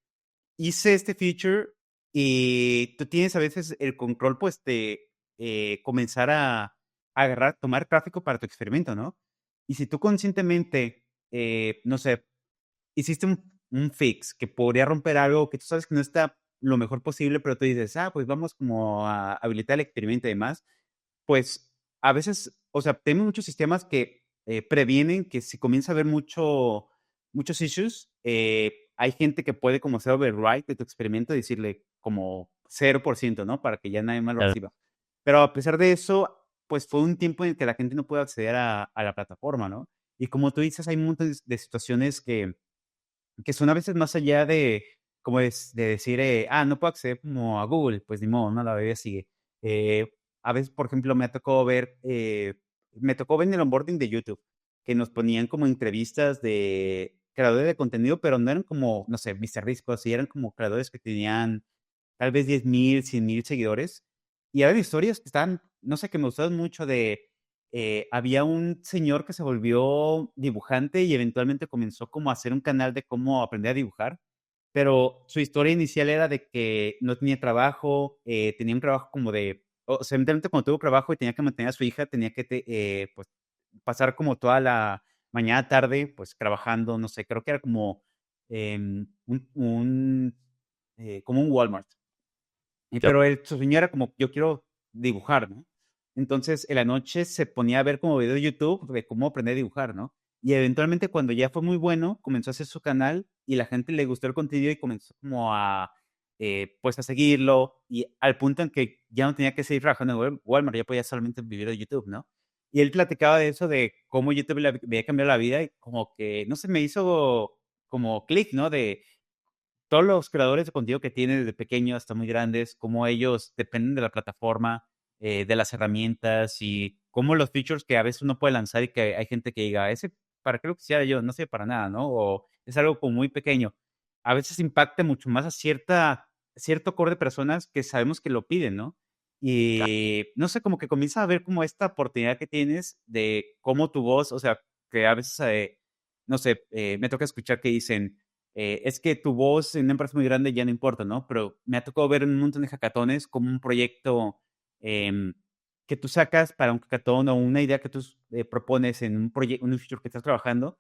hice este feature y tú tienes a veces el control, pues, de comenzar a agarrar, tomar tráfico para tu experimento, ¿no? Y si tú conscientemente, no sé, hiciste un fix que podría romper algo que tú sabes que no está lo mejor posible, pero tú dices, pues vamos como a habilitar el experimento y demás, pues a veces, o sea, tenemos muchos sistemas que previenen que si comienza a haber muchos issues, hay gente que puede como hacer override de tu experimento y decirle como 0%, ¿no? Para que ya nadie más lo Claro, reciba. Pero a pesar de eso, pues fue un tiempo en el que la gente no puede acceder a la plataforma, ¿no? Y como tú dices, hay un montón de situaciones que son a veces más allá de, como es, de decir, no puedo acceder como a Google, pues ni modo, no, la vida sigue. Eh, a veces, por ejemplo, me tocó ver en el onboarding de YouTube, que nos ponían como entrevistas de creadores de contenido, pero no eran como, no sé, Mr. Risco, así eran como creadores que tenían tal vez 10,000, 100,000 seguidores. Y eran historias que estaban, no sé, que me gustaban mucho de, había un señor que se volvió dibujante y eventualmente comenzó como a hacer un canal de cómo aprender a dibujar, pero su historia inicial era de que no tenía trabajo, tenía un trabajo como de, o sea, eventualmente cuando tuvo trabajo y tenía que mantener a su hija, tenía que, pues, pasar como toda la mañana, tarde, pues, trabajando, no sé, creo que era como como un Walmart. claro. Pero su sueño era como, yo quiero dibujar, ¿no? Entonces, en la noche se ponía a ver como video de YouTube de cómo aprender a dibujar, ¿no? Y eventualmente, cuando ya fue muy bueno, comenzó a hacer su canal y la gente le gustó el contenido y comenzó como pues, a seguirlo y al punto en que ya no tenía que seguir trabajando en Walmart, ya podía solamente vivir de YouTube, ¿no? Y él platicaba de eso, de cómo YouTube le había cambiado la vida y como que, no sé, me hizo como clic, ¿no? De todos los creadores de contenido que tienen desde pequeños hasta muy grandes, cómo ellos dependen de la plataforma, de las herramientas y cómo los features que a veces uno puede lanzar y que hay gente que diga, ese, ¿para qué lo quisiera yo? No sirve para nada, ¿no? O es algo como muy pequeño. A veces impacta mucho más a cierto core de personas que sabemos que lo piden, ¿no? Y no sé, como que comienza a ver como esta oportunidad que tienes de cómo tu voz, o sea, que a veces, no sé, me toca escuchar que dicen, es que tu voz en una empresa muy grande ya no importa, ¿no? Pero me ha tocado ver en un montón de hackatones como un proyecto em, que tú sacas para un hackathon o una idea que tú propones en un proyecto, un feature que estás trabajando,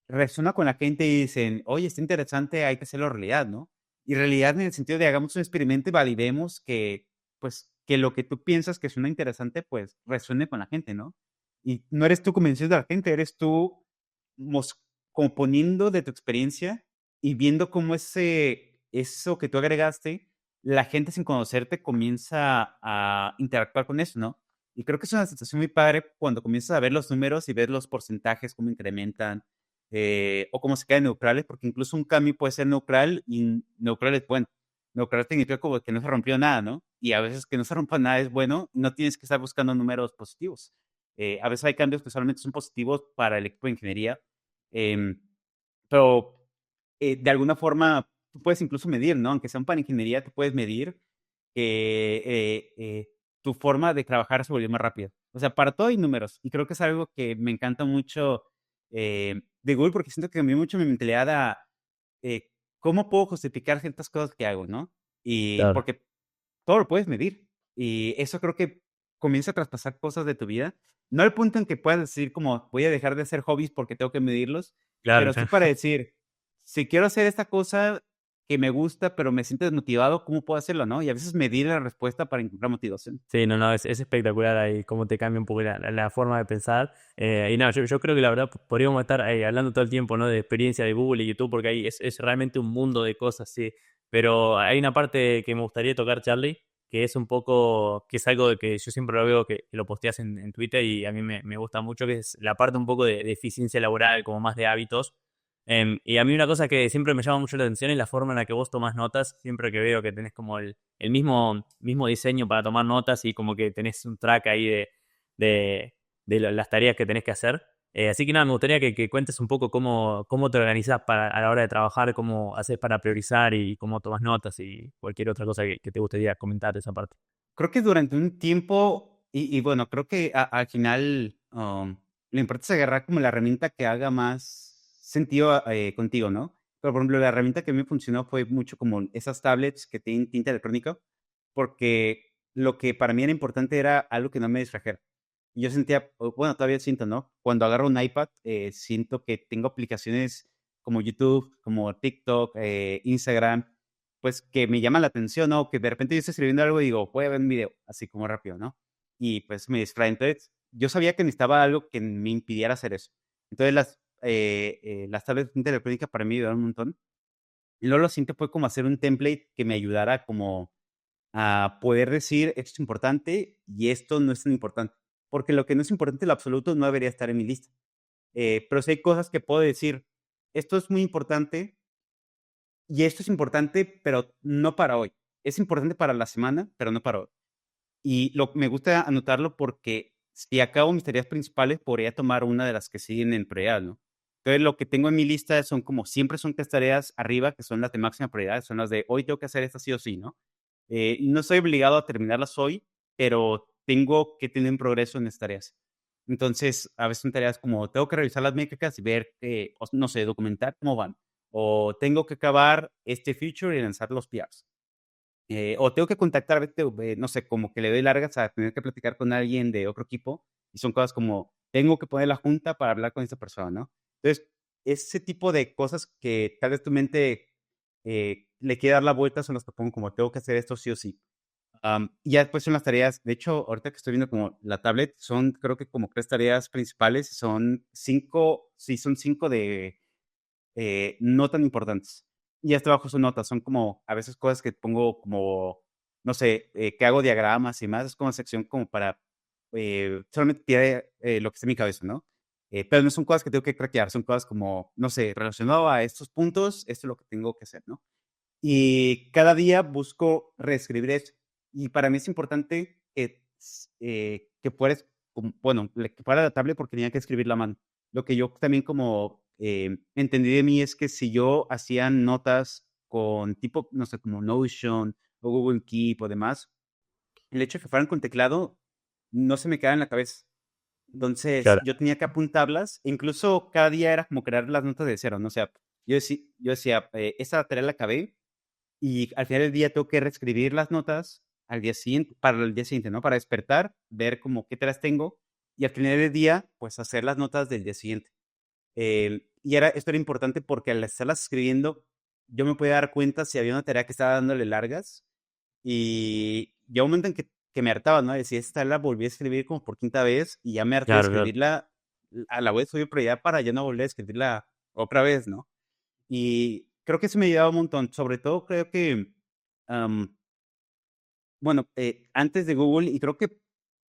resuena con la gente y dicen, oye, está interesante, hay que hacerlo realidad, ¿no? Y realidad en el sentido de hagamos un experimento y validemos que, pues, que lo que tú piensas que suena interesante, pues, resuene con la gente, ¿no? Y no eres tú convenciendo a la gente, eres tú mos- componiendo de tu experiencia y viendo cómo eso que tú agregaste, la gente sin conocerte comienza a interactuar con eso, ¿no? Y creo que es una sensación muy padre cuando comienzas a ver los números y ver los porcentajes, cómo incrementan, o cómo se quedan neutrales, porque incluso un cambio puede ser neutral y neutral es bueno. Neutral significa como que no se rompió nada, ¿no? Y a veces que no se rompa nada es bueno, no tienes que estar buscando números positivos. A veces hay cambios que solamente son positivos para el equipo de ingeniería, em, pero de alguna forma tú puedes incluso medir, ¿no? Aunque sea para ingeniería, tú puedes medir que tu forma de trabajar se volvió más rápida. O sea, para todo hay números. Y creo que es algo que me encanta mucho de Google porque siento que cambió mucho mi mentalidad a eh, cómo puedo justificar ciertas cosas que hago, ¿no? Y Claro. porque todo lo puedes medir. Y eso creo que comienza a traspasar cosas de tu vida. No al punto en que puedas decir como voy a dejar de hacer hobbies porque tengo que medirlos, Claro, pero sí claro. para decir, si quiero hacer esta cosa que me gusta, pero me siento desmotivado, ¿cómo puedo hacerlo, no? Y a veces medir la respuesta para encontrar motivación. Sí, no, no, es espectacular ahí cómo te cambia un poco la forma de pensar. Y no, yo creo que la verdad podríamos estar hablando todo el tiempo, ¿no? De experiencia de Google y YouTube, porque ahí es realmente un mundo de cosas, sí. Pero hay una parte que me gustaría tocar, Charlie, que es un poco, que es algo de que yo siempre lo veo que lo posteas en Twitter y a mí me gusta mucho, que es la parte un poco de eficiencia laboral, como más de hábitos. Y a mí una cosa que siempre me llama mucho la atención es la forma en la que vos tomás notas, siempre que veo que tenés como el mismo diseño para tomar notas y como que tenés un track ahí de las tareas que tenés que hacer. Así que nada, me gustaría que cuentes un poco cómo te organizas a la hora de trabajar, cómo haces para priorizar y cómo tomas notas y cualquier otra cosa que te gustaría comentar de esa parte. Creo que durante un tiempo, y bueno, creo que al final lo importante es agarrar como la herramienta que haga más sentido contigo, ¿no? Pero, por ejemplo, la herramienta que a mí me funcionó fue mucho como esas tablets que tienen tinta electrónica, porque lo que para mí era importante era algo que no me distrajera. Y yo sentía, bueno, todavía siento, ¿no? Cuando agarro un iPad, siento que tengo aplicaciones como YouTube, como TikTok, Instagram, pues que me llama la atención, ¿no? Que de repente yo estoy escribiendo algo y digo, voy a ver un video, así como rápido, ¿no? Y pues me distrae. Entonces, yo sabía que necesitaba algo que me impidiera hacer eso. Entonces, las tablets de electrónica para mí ayudaron un montón. Y luego lo siguiente fue como hacer un template que me ayudara como a poder decir, esto es importante y esto no es tan importante. Porque lo que no es importante en lo absoluto no debería estar en mi lista. Pero sí hay cosas que puedo decir, esto es muy importante, y esto es importante, pero no para hoy. Es importante para la semana, pero no para hoy. Y me gusta anotarlo porque si acabo mis tareas principales, podría tomar una de las que siguen en prioridad, ¿no? Entonces, lo que tengo en mi lista son como siempre son 3 tareas arriba, que son las de máxima prioridad, son las de hoy tengo que hacer esto sí o sí, ¿no? No estoy obligado a terminarlas hoy, pero tengo que tener un progreso en estas tareas. Entonces, a veces son tareas como tengo que revisar las métricas y ver, no sé, documentar cómo van. O tengo que acabar este feature y lanzar los PRs. O tengo que contactar, no sé, como que le doy largas a tener que platicar con alguien de otro equipo y son cosas como, tengo que poner la junta para hablar con esta persona, ¿no? Entonces, ese tipo de cosas que tal vez tu mente le quiere dar la vuelta son las que pongo como, tengo que hacer esto sí o sí. Y ya después son las tareas, de hecho, ahorita que estoy viendo como la tablet, son creo que como 3 tareas principales, son 5, sí, son 5 de no tan importantes. Y hasta abajo son notas, son como a veces cosas que pongo como, no sé, que hago diagramas y más, es como sección como para solamente tirar lo que está en mi cabeza, ¿no? Pero no son cosas que tengo que craquear, son cosas como, no sé, relacionado a estos puntos, esto es lo que tengo que hacer, ¿no? Y cada día busco reescribir eso. Y para mí es importante que puedas, bueno, que fuera la tablet porque tenía que escribir la mano. Lo que yo también como entendí de mí es que si yo hacía notas con tipo, no sé, como Notion o Google Keep o demás, el hecho de que fueran con teclado no se me quedaba en la cabeza. Entonces, Claro. yo tenía que apuntarlas, e incluso cada día era como crear las notas de cero, ¿no? O sea, yo decía, esta tarea la acabé, y al final del día tengo que reescribir las notas al día siguiente, para el día siguiente, ¿no? Para despertar, ver como qué tareas tengo y al final del día, pues hacer las notas del día siguiente. Esto era importante porque al estarlas escribiendo, yo me podía dar cuenta si había una tarea que estaba dándole largas y ya un momento en que me hartaba, ¿no? Decía, esta la volví a escribir como por quinta vez y ya me harté de Claro, claro. escribirla a la vez, subir prioridad para ya no volver a escribirla otra vez, ¿no? Y creo que eso me ayudaba un montón. Sobre todo creo que, am, bueno, antes de Google, y creo que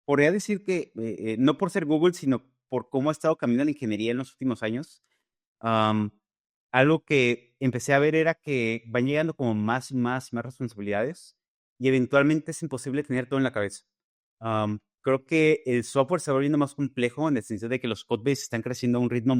podría decir que no por ser Google, sino por cómo ha estado caminando la ingeniería en los últimos años, am, algo que empecé a ver era que van llegando como más y más y más responsabilidades y eventualmente es imposible tener todo en la cabeza. Creo que el software se va volviendo más complejo en el sentido de que los codebases están creciendo a un ritmo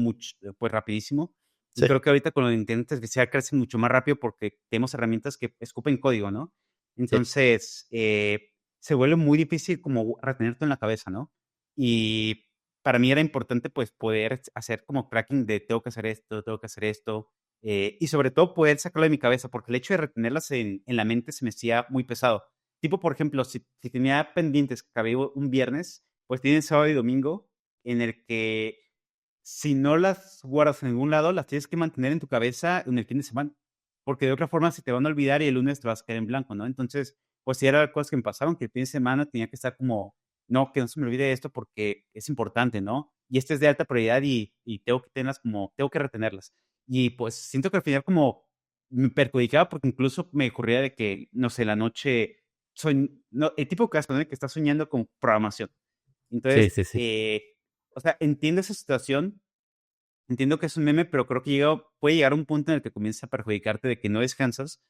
pues rapidísimo. Y Sí. creo que ahorita con la inteligencia artificial crecen mucho más rápido porque tenemos herramientas que escupen código, ¿no? Sí. Entonces, se vuelve muy difícil como retener todo en la cabeza, ¿no? Y para mí era importante pues poder hacer como tracking de tengo que hacer esto, y sobre todo poder sacarlo de mi cabeza, porque el hecho de retenerlas en la mente se me hacía muy pesado. Tipo, por ejemplo, si tenía pendientes que acabé un viernes, pues tienes sábado y domingo en el que si no las guardas en ningún lado, las tienes que mantener en tu cabeza en el fin de semana, porque de otra forma se te van a olvidar y el lunes te vas a quedar en blanco, ¿no? Entonces, pues sí eran cosas que me pasaban, que el fin de semana tenía que estar como, no, que no se me olvide esto porque es importante, ¿no? Y este es de alta prioridad y tengo que tenerlas como, tengo que retenerlas. Y pues siento que al final como me perjudicaba porque incluso me ocurría de que, no sé, la noche, no, el tipo de caso, ¿no? Que está soñando con programación. Sí, Entonces, sí, sí. o sea, entiendo esa situación, entiendo que es un meme, pero creo que puede llegar a un punto en el que comienza a perjudicarte de que no descansas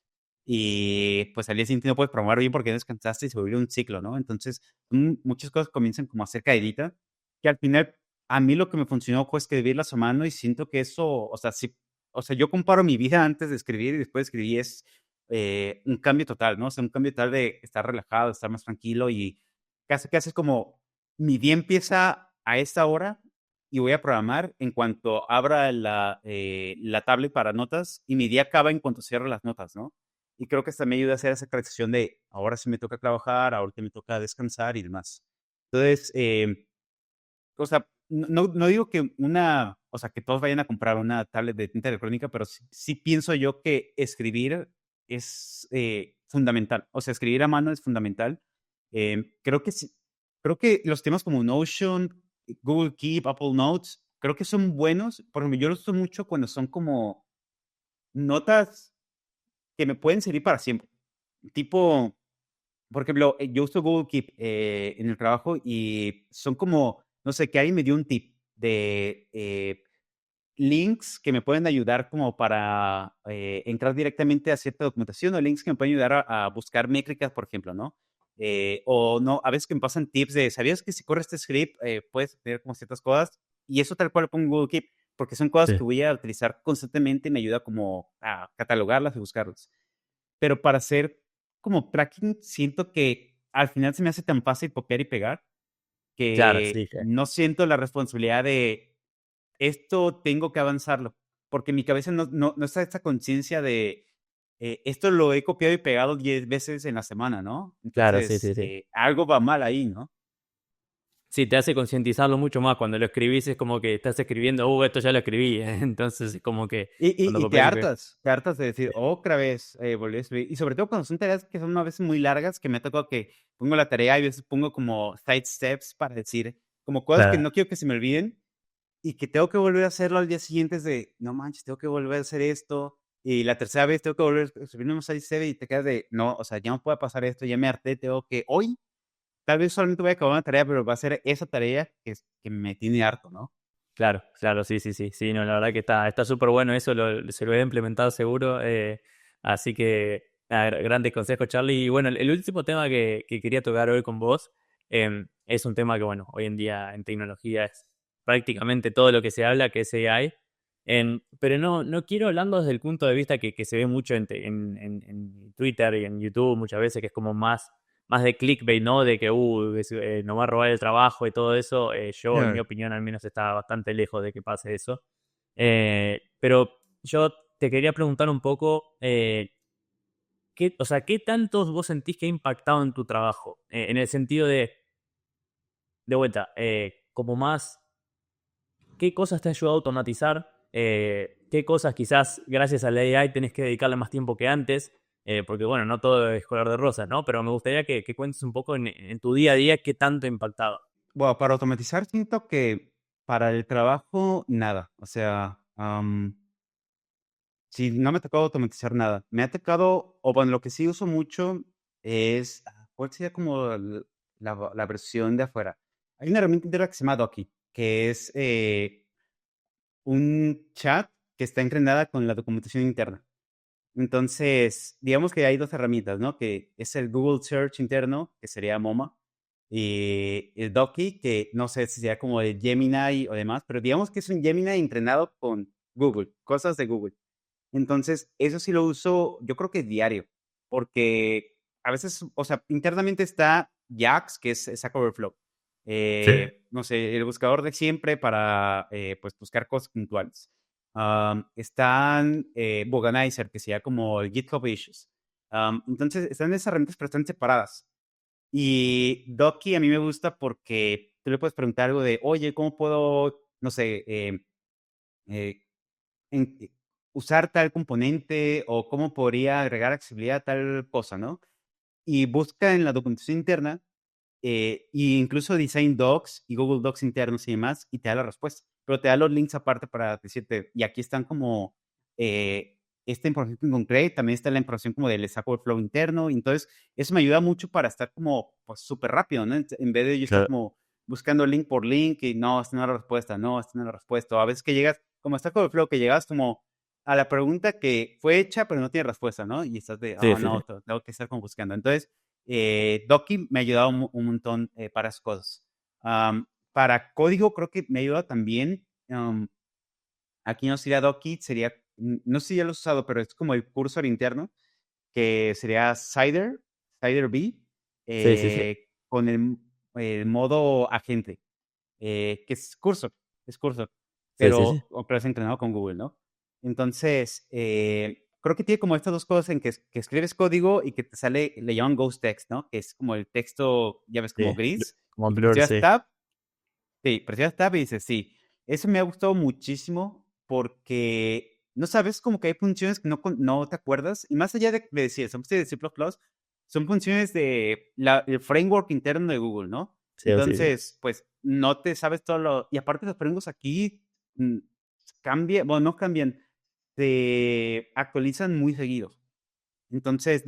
y pues al día siguiente no puedes programar bien porque no descansaste y se vuelve un ciclo, ¿no? Entonces, muchas cosas comienzan como a hacer caidita, que al final a mí lo que me funcionó fue escribirlas a mano y siento que eso, o sea, sí, o sea, yo comparo mi vida antes de escribir y después de escribir es un cambio total, ¿no? O sea, un cambio total de estar relajado, estar más tranquilo y casi es como mi día empieza a esta hora y voy a programar en cuanto abra la tablet para notas y mi día acaba en cuanto cierro las notas, ¿no? Y creo que esto me ayuda a hacer esa transición de ahora sí me toca trabajar, ahora sí me toca descansar y demás. Entonces, o sea, no digo que o sea, que todos vayan a comprar una tablet de tinta electrónica, pero sí pienso yo que escribir es fundamental. O sea, escribir a mano es fundamental. Creo que sí, creo que los temas como Notion, Google Keep, Apple Notes, creo que son buenos. Por ejemplo, yo los uso mucho cuando son como notas que me pueden servir para siempre. Tipo, por ejemplo, yo uso Google Keep en el trabajo y son como, no sé, que alguien me dio un tip de links que me pueden ayudar como para entrar directamente a cierta documentación o links que me pueden ayudar a buscar métricas, por ejemplo, ¿no? O no, a veces que me pasan tips de, ¿sabías que si corres este script puedes tener como ciertas cosas? Y eso tal cual lo pongo en Google Keep, porque son cosas Sí. que voy a utilizar constantemente y me ayuda como a catalogarlas y buscarlas. Pero para hacer como tracking, siento que al final se me hace tan fácil copiar y pegar Claro, sí, que sí. no siento la responsabilidad de esto tengo que avanzarlo, porque en mi cabeza no está esta conciencia de esto lo he copiado y pegado 10 veces en la semana, ¿no? Claro, sí, Entonces, sí, sí. algo va mal ahí, ¿no? Sí, te hace concientizarlo mucho más. Cuando lo escribís es como que estás escribiendo, esto ya lo escribí. Entonces es como que cuando Y copias y pegas. te hartas de decir, otra vez volví a escribir. Y sobre todo cuando son tareas que son a veces muy largas, que me ha tocado que pongo la tarea y a veces pongo como side steps para decir, como cosas que Claro. no quiero que se me olviden y que tengo que volver a hacerlo al día siguiente es de, no manches, tengo que volver a hacer esto. Y la tercera vez tengo que volver a escribir un side step y te quedas de, no, o sea, ya no puede pasar esto, ya me harté, tengo que, hoy tal vez solamente voy a acabar una tarea, pero va a ser esa tarea que me tiene harto, ¿no? Claro, claro, sí, sí, sí, sí, no, la verdad que está súper bueno eso, se lo he implementado seguro, así que nada, grandes consejos, Charlie. Y bueno, el último tema que quería tocar hoy con vos es un tema que, bueno, hoy en día en tecnología es prácticamente todo lo que se habla, que es AI, pero no quiero hablando desde el punto de vista que se ve mucho en Twitter y en YouTube muchas veces, que es como más de clickbait, ¿no? De que nos va a robar el trabajo y todo eso. Yo, en mi Claro. opinión, al menos está bastante lejos de que pase eso. Pero yo te quería preguntar un poco, o sea, ¿qué tanto vos sentís que ha impactado en tu trabajo? En el sentido de vuelta, como más, ¿qué cosas te ha ayudado a automatizar? ¿Qué cosas quizás gracias al AI tenés que dedicarle más tiempo que antes? Porque bueno, no todo es color de rosas, ¿no? Pero me gustaría que cuentes un poco en tu día a día qué tanto ha impactado. Bueno, para automatizar siento que para el trabajo, nada. O sea, sí, no me ha tocado automatizar nada. Me ha tocado, o bueno, lo que sí uso mucho es, ¿cuál sería como la versión de afuera? Hay una herramienta interna que se llama Doki, que es un chat que está entrenada con la documentación interna. Entonces, digamos que hay dos herramientas, ¿no? Que es el Google Search interno, que sería MoMA, y el Doki, que no sé si sea como el Gemini o demás, pero digamos que es un Gemini entrenado con Google, cosas de Google. Entonces, eso sí lo uso, yo creo que diario, porque a veces, o sea, internamente está Jax, que es Stack Overflow. Sí. No sé, el buscador de siempre para, pues, buscar cosas puntuales. Están Boganizer, que sería como el GitHub Issues. Entonces, están esas herramientas, pero están separadas. Y Doki a mí me gusta porque tú le puedes preguntar algo de, oye, ¿cómo puedo, no sé, eh, en usar tal componente o cómo podría agregar accesibilidad a tal cosa, ¿no? Y busca en la documentación interna y incluso Design Docs y Google Docs internos y demás y te da la respuesta, pero te da los links aparte para decirte, y aquí están como esta información en concreto, también está la información como del Stack Overflow interno, y entonces eso me ayuda mucho para estar como pues súper rápido, ¿no? En vez de yo estar Claro. como buscando link por link y no, esta no es la respuesta, no, esta no es la respuesta, o a veces que llegas, como Stack Overflow, que llegas como a la pregunta que fue hecha pero no tiene respuesta, ¿no? Y estás de, Sí, oh, sí, sí. no, tengo que estar como buscando. Entonces, Doki me ha ayudado un montón para esas cosas. para código creo que me ayuda también. Aquí no sería Dockit, sería, no sé si ya lo has usado, pero es como el cursor interno, que sería Cider B, Sí, sí, sí. con el modo agente, que es cursor, Sí, sí, sí. pero es entrenado con Google, ¿no? Entonces, creo que tiene como estas dos cosas en que escribes código y que te sale, le llaman ghost text, ¿no? Que es como el texto, ya ves, como Sí. gris, Como y que Blur, presionas sí. Tab. Sí, presionas Tab y dices sí. Eso me ha gustado muchísimo porque, no sabes, como que hay funciones que no te acuerdas. Y más allá de decir, son funciones de C++, son funciones el framework interno de Google, ¿no? Sí, sí, sí. Entonces, pues, no te sabes todo lo... Y aparte los frameworks aquí mm, cambian, bueno, no cambian, se actualizan muy seguido. Entonces,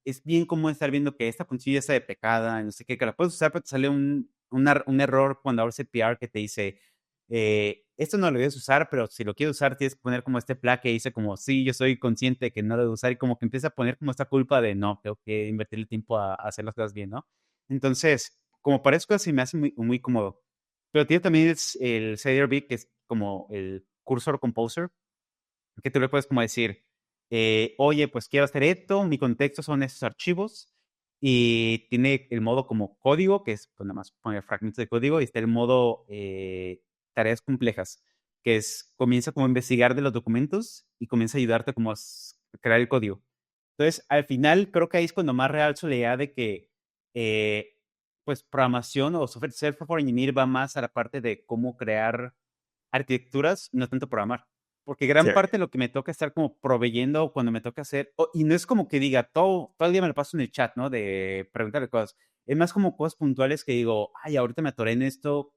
es bien común estar viendo que esta función ya está deprecada, no sé qué, que la puedes usar, pero te sale un error cuando abres el PR que te dice, esto no lo debes usar, pero si lo quieres usar, tienes que poner como este flag que dice como, sí, yo soy consciente de que no lo debo usar, y como que empieza a poner como esta culpa de, no, tengo que invertir el tiempo a hacer las cosas bien, ¿no? Entonces, como para eso cosas sí me hace muy, muy cómodo. Pero tiene también el CDRB, que es como el Cursor Composer, que tú le puedes como decir, oye, pues quiero hacer esto, mi contexto son esos archivos, y tiene el modo como código, que es pues, nada más poner fragmentos de código, y está el modo tareas complejas, que es, comienza como a investigar de los documentos y comienza a ayudarte como a crear el código. Entonces, al final, creo que ahí es cuando más realzo la idea de que, eh, pues, programación o software engineer va más a la parte de cómo crear arquitecturas, no tanto programar. Porque Sí, gran parte de lo que me toca estar como proveyendo cuando me toca hacer, y no es como que diga, todo el día me lo paso en el chat, ¿no? De preguntarle cosas. Es más como cosas puntuales que digo, ay, ahorita me atoré en esto,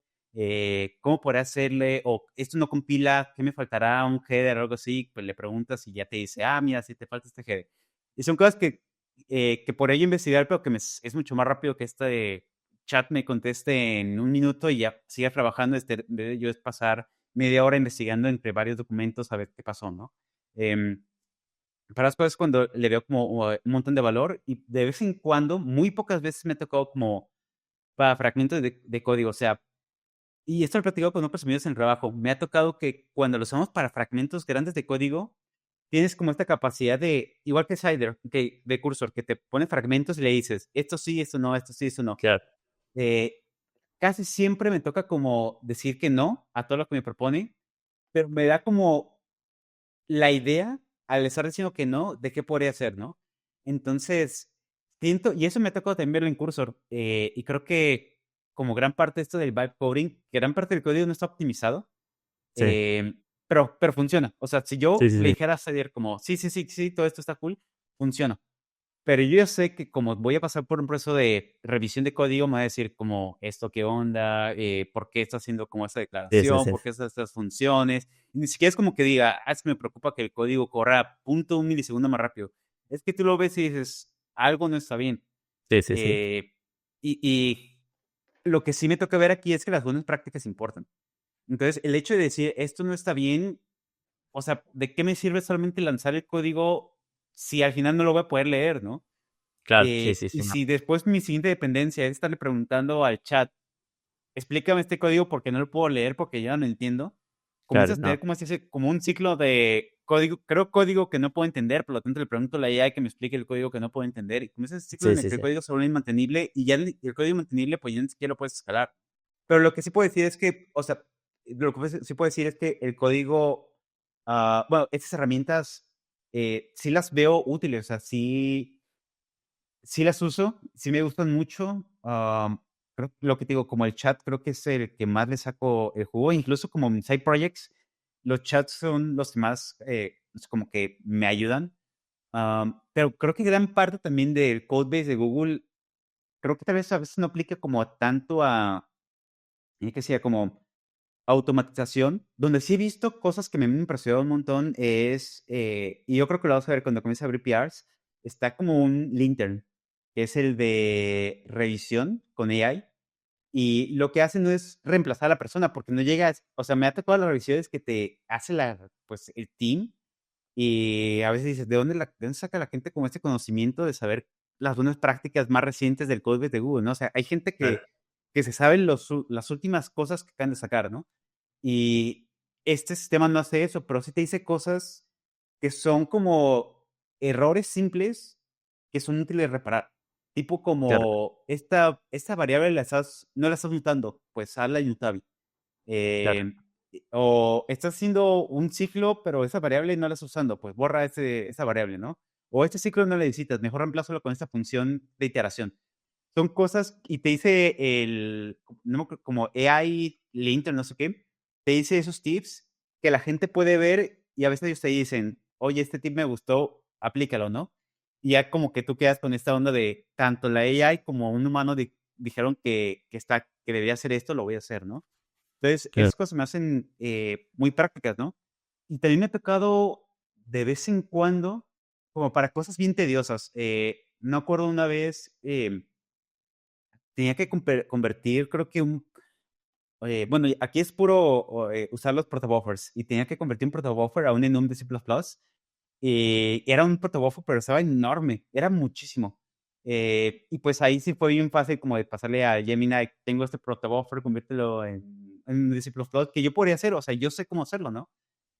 ¿cómo podré hacerle? O esto no compila, ¿qué me faltará? Un header o algo así. Pues le preguntas y ya te dice, ah, mira, sí te falta este header. Y son cosas que por ello investigar, pero que es mucho más rápido que este chat me conteste en un minuto y ya siga trabajando, en vez de yo es pasar media hora investigando entre varios documentos a ver qué pasó, ¿no? Em, para las cosas cuando le veo como un montón de valor, y de vez en cuando, muy pocas veces me ha tocado como para fragmentos de código, o sea, y esto lo he platicado con otros amigos en el trabajo, me ha tocado que cuando lo usamos para fragmentos grandes de código, tienes como esta capacidad de, igual que Cider, de Cursor, que te pone fragmentos y le dices, esto sí, esto no, esto sí, esto no. claro. Eh, Casi siempre me toca como decir que no a todo lo que me propone, pero me da como la idea, al estar diciendo que no, de qué podría hacer, ¿no? Entonces, siento, y eso me ha tocado también verlo en Cursor, y creo que como gran parte de esto del vibe coding, que gran parte del código no está optimizado, Sí, pero funciona. O sea, si sí, yo sí, le sí. dijera a Sadir como, sí, sí, sí, sí, todo esto está cool, funciona. Pero yo ya sé que como voy a pasar por un proceso de revisión de código, me va a decir como esto qué onda, por qué está haciendo como esta Sí, sí, declaración, sí. por qué estas funciones. Y ni siquiera es como que diga, ah, es que me preocupa que el código corra punto un milisegundo más rápido. Es que tú lo ves y dices, algo no está bien. Sí, sí, sí. Eh, y lo que sí me toca ver aquí es que las buenas prácticas importan. Entonces, el hecho de decir, esto no está bien, o sea, ¿de qué me sirve solamente lanzar el código si al final no lo voy a poder leer, ¿no? Claro, sí, sí, Y sí. No. si después mi siguiente dependencia es estarle preguntando al chat, explícame este código porque no lo puedo leer porque ya no lo entiendo, Claro, comienzas a tener no. como, como un ciclo de código, creo código que no puedo entender, por lo tanto le pregunto a la IA que me explique el código que no puedo entender, y comienza ese ciclo Sí, en el sí, que el sí. código se vuelve inmantenible, y ya el código mantenible pues ya ni siquiera lo puedes escalar. Pero lo que sí puedo decir es que, o sea, lo que sí puedo decir es que el código, bueno, estas herramientas sí las veo útiles, o sea, sí las uso, sí me gustan mucho. Creo que lo que te digo, como el chat, creo que es el que más le saco el jugo. Incluso como en side projects, los chats son los que más es como que me ayudan. Pero creo que gran parte también del codebase de Google, creo que tal vez a veces no aplica como tanto que sea como automatización. Donde sí he visto cosas que me han impresionado un montón es, y yo creo que lo vas a ver cuando comience a abrir PRs, está como un lintern, que es el de revisión con AI. Y lo que hace no es reemplazar a la persona, porque no llega, o sea, me ha tocado las revisiones que te hace pues, el team, y a veces dices, ¿de dónde saca la gente como este conocimiento de saber las buenas prácticas más recientes del código de Google, ¿no? O sea, hay gente Claro. que se saben las últimas cosas que acaban de sacar, ¿no? Y este sistema no hace eso, pero sí te dice cosas que son como errores simples que son útiles de reparar. Tipo Claro, como esta variable no la estás mutando, pues hazla immutable. claro, O estás haciendo un ciclo, pero esa variable no la estás usando, pues borra esa variable, ¿no? O este ciclo no lo necesitas, mejor reemplázalo con esta función de iteración. Son cosas, y te dice no me acuerdo, como AI Lint o no sé qué, te dice esos tips que la gente puede ver y a veces ellos te dicen, oye, este tip me gustó, aplícalo, ¿no? Y ya como que tú quedas con esta onda de tanto la AI como un humano dijeron que debía hacer esto, lo voy a hacer, ¿no? Entonces, claro. esas cosas me hacen muy prácticas, ¿no? Y también me ha tocado de vez en cuando, como para cosas bien tediosas. No acuerdo una vez, tenía que convertir, creo que bueno, aquí es puro usar los protobuffers, y tenía que convertir un protobuffer a un enum de C++. Y era un protobuffer, pero estaba enorme, era muchísimo. Y pues ahí sí fue bien fácil como de pasarle a Gemini, tengo este protobuffer, conviértelo en un C++, que yo podría hacer, o sea, yo sé cómo hacerlo, ¿no?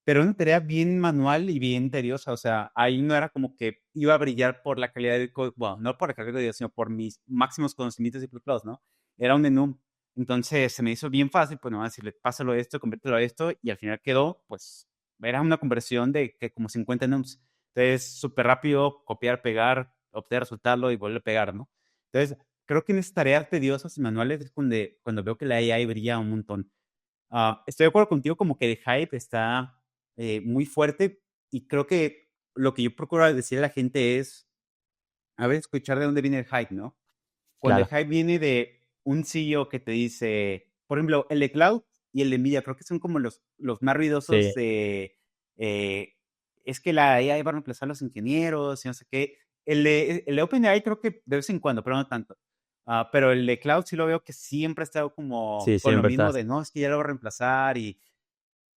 Pero era una tarea bien manual y bien tediosa, o sea, ahí no era como que iba a brillar por la calidad del código, bueno, no por la calidad del código, sino por mis máximos conocimientos de C++, ¿no? Era un enum. Entonces se me hizo bien fácil, pues nomás decirle, pásalo a esto, conviértelo a esto, y al final quedó, pues, era una conversión de que como 50 enums. Entonces, súper rápido, copiar, pegar, obtener, resultarlo y volver a pegar, ¿no? Entonces, creo que en esas tareas tediosas y manuales es cuando veo que la AI brilla un montón. Estoy de acuerdo contigo, como que el hype está muy fuerte, y creo que lo que yo procuro decir a la gente es, a ver, escuchar de dónde viene el hype, ¿no? Cuando el Claro. hype viene de un CEO que te dice, por ejemplo, el de Cloud y el de Nvidia, creo que son como los más ruidosos Sí, de, eh, es que la AI va a reemplazar a los ingenieros y no sé qué. El de OpenAI creo que de vez en cuando, pero no tanto. Pero el de Cloud sí lo veo que siempre ha estado como sí, con lo siempre mismo estás. de, no, es que ya lo va a reemplazar, y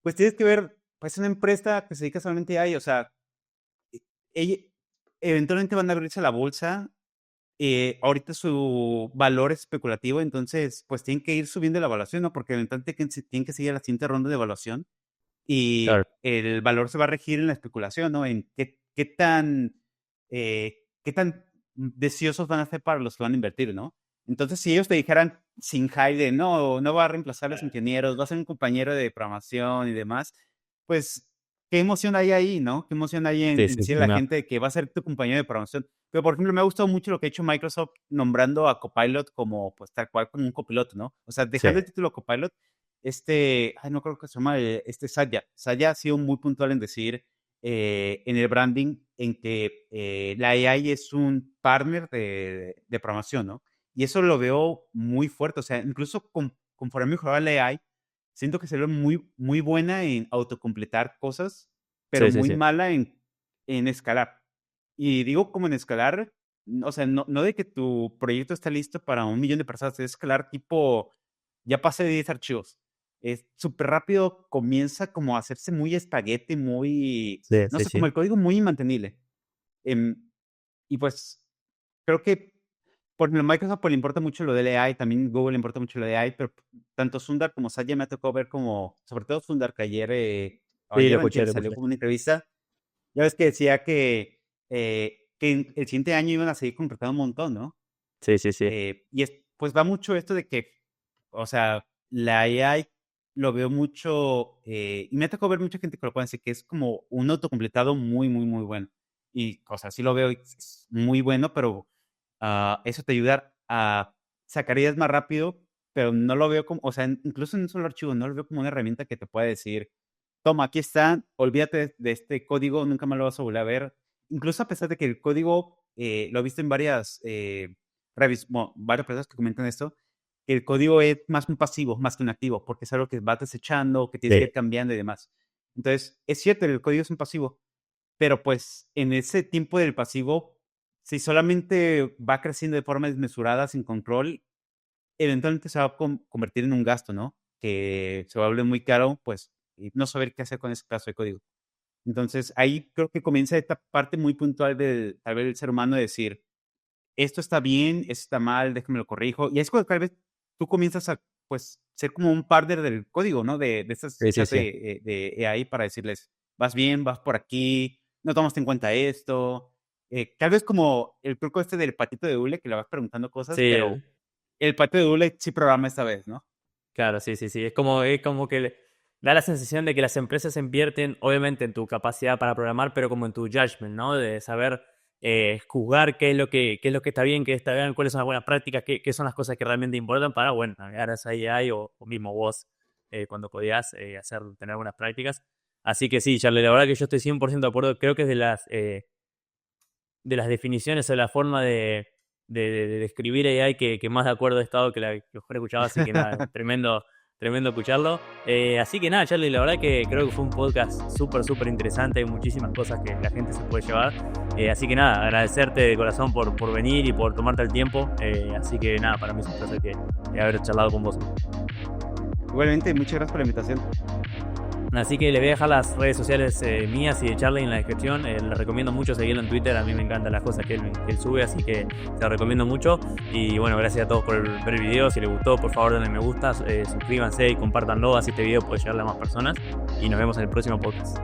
pues tienes que ver, pues una empresa que se dedica solamente a AI, o sea, e ella eventualmente van a abrirse a la bolsa. Ahorita su valor es especulativo, entonces, pues tienen que ir subiendo la evaluación, ¿no? Porque eventualmente tienen que seguir a la siguiente ronda de evaluación, Claro, y el valor se va a regir en la especulación, ¿no? En qué tan deseosos van a ser para los que van a invertir, ¿no? Entonces, si ellos te dijeran sin hype de no, no va a reemplazar a los ingenieros, va a ser un compañero de programación y demás, pues, qué emoción hay ahí, ¿no? Qué emoción hay sí, en sí, decirle sí, a la gente de que va a ser tu compañero de programación. Pero, por ejemplo, me ha gustado mucho lo que ha hecho Microsoft nombrando a Copilot como, pues, tal cual, como un copiloto, ¿no? O sea, sí, dejando el título Copilot, ay, no creo que se llama, Satya. Satya ha sido muy puntual en decir, en el branding, en que la AI es un partner de programación, ¿no? Y eso lo veo muy fuerte, o sea, incluso conforme mejoraba la AI, siento que se ve muy, muy buena en autocompletar cosas, pero sí, sí, muy sí. mala en escalar. Y digo como en escalar, o sea, no de que tu proyecto está listo para 1 millón de personas, es escalar tipo, ya pasé de 10 archivos. Es súper rápido, comienza como a hacerse muy espagueti, muy, Sí, no sí, sé, como sí. el código muy imantenible. Y pues creo que por ejemplo, Microsoft pues, le importa mucho lo del AI, también Google le importa mucho lo de AI, pero tanto Sundar como Satya me ha tocado ver como, sobre todo Sundar, que Sí, lo ayer o escuché, antier lo salió escuché. como una entrevista, ya ves que decía que el siguiente año iban a seguir contratando un montón, ¿no? Sí, sí, sí. Pues va mucho esto de que, o sea, la AI lo veo mucho, y me ha tocado ver mucha gente que lo puede decir, que es como un autocompletado muy, muy, muy bueno. Y, o sea, sí lo veo, y es muy bueno, pero eso te ayuda a sacar ideas más rápido, pero no lo veo como, o sea, incluso en un solo archivo, no lo veo como una herramienta que te pueda decir, toma, aquí está, olvídate de este código, nunca más lo vas a volver a ver. Incluso a pesar de que el código, lo he visto en bueno, varias personas que comentan esto, que el código es más un pasivo, más que un activo, porque es algo que vas desechando, que tienes que Sí, ir cambiando y demás. Entonces, es cierto, el código es un pasivo, pero pues en ese tiempo del pasivo, si solamente va creciendo de forma desmesurada, sin control, eventualmente se va a convertir en un gasto, ¿no? Que se va a volver muy caro, pues, y no saber qué hacer con ese pedazo de código. Entonces, ahí creo que comienza esta parte muy puntual del, tal vez, del ser humano de decir, esto está bien, esto está mal, déjame lo corrijo. Y es cuando tal vez tú comienzas a, pues, ser como un partner del código, ¿no? De estas Sí, sí, chats sí. de AI para decirles, vas bien, vas por aquí, no tomaste en cuenta esto. Tal vez como el truco este del patito de hule, que le vas preguntando cosas, Sí, pero el patito de hule sí programa esta vez, ¿no? claro, sí, sí, sí. Es como que da la sensación de que las empresas invierten, obviamente, en tu capacidad para programar, pero como en tu judgment, ¿no? De saber juzgar qué es lo que está bien, qué está bien, cuáles son las buenas prácticas, qué son las cosas que realmente importan para, bueno, navegar a esa AI o mismo vos, cuando podías tener buenas prácticas. Así que sí, Charlie, la verdad que yo estoy 100% de acuerdo. Creo que es de las definiciones o la forma de describir AI que más de acuerdo he estado que la que mejor he escuchado, así que nada, tremendo, tremendo escucharlo. Así que nada, Charlie, la verdad que creo que fue un podcast súper, súper interesante, hay muchísimas cosas que la gente se puede llevar. Así que nada, agradecerte de corazón por venir y por tomarte el tiempo. Así que nada, para mí es un placer haber charlado con vos. Igualmente, muchas gracias por la invitación. Así que les voy a dejar las redes sociales mías y de Charlie en la descripción. Les recomiendo mucho seguirlo en Twitter. A mí me encantan las cosas que él sube, así que te lo recomiendo mucho. Y bueno, gracias a todos por ver el video. Si les gustó, por favor denle me gusta, suscríbanse y compártanlo. Así este video puede llegarle a más personas. Y nos vemos en el próximo podcast.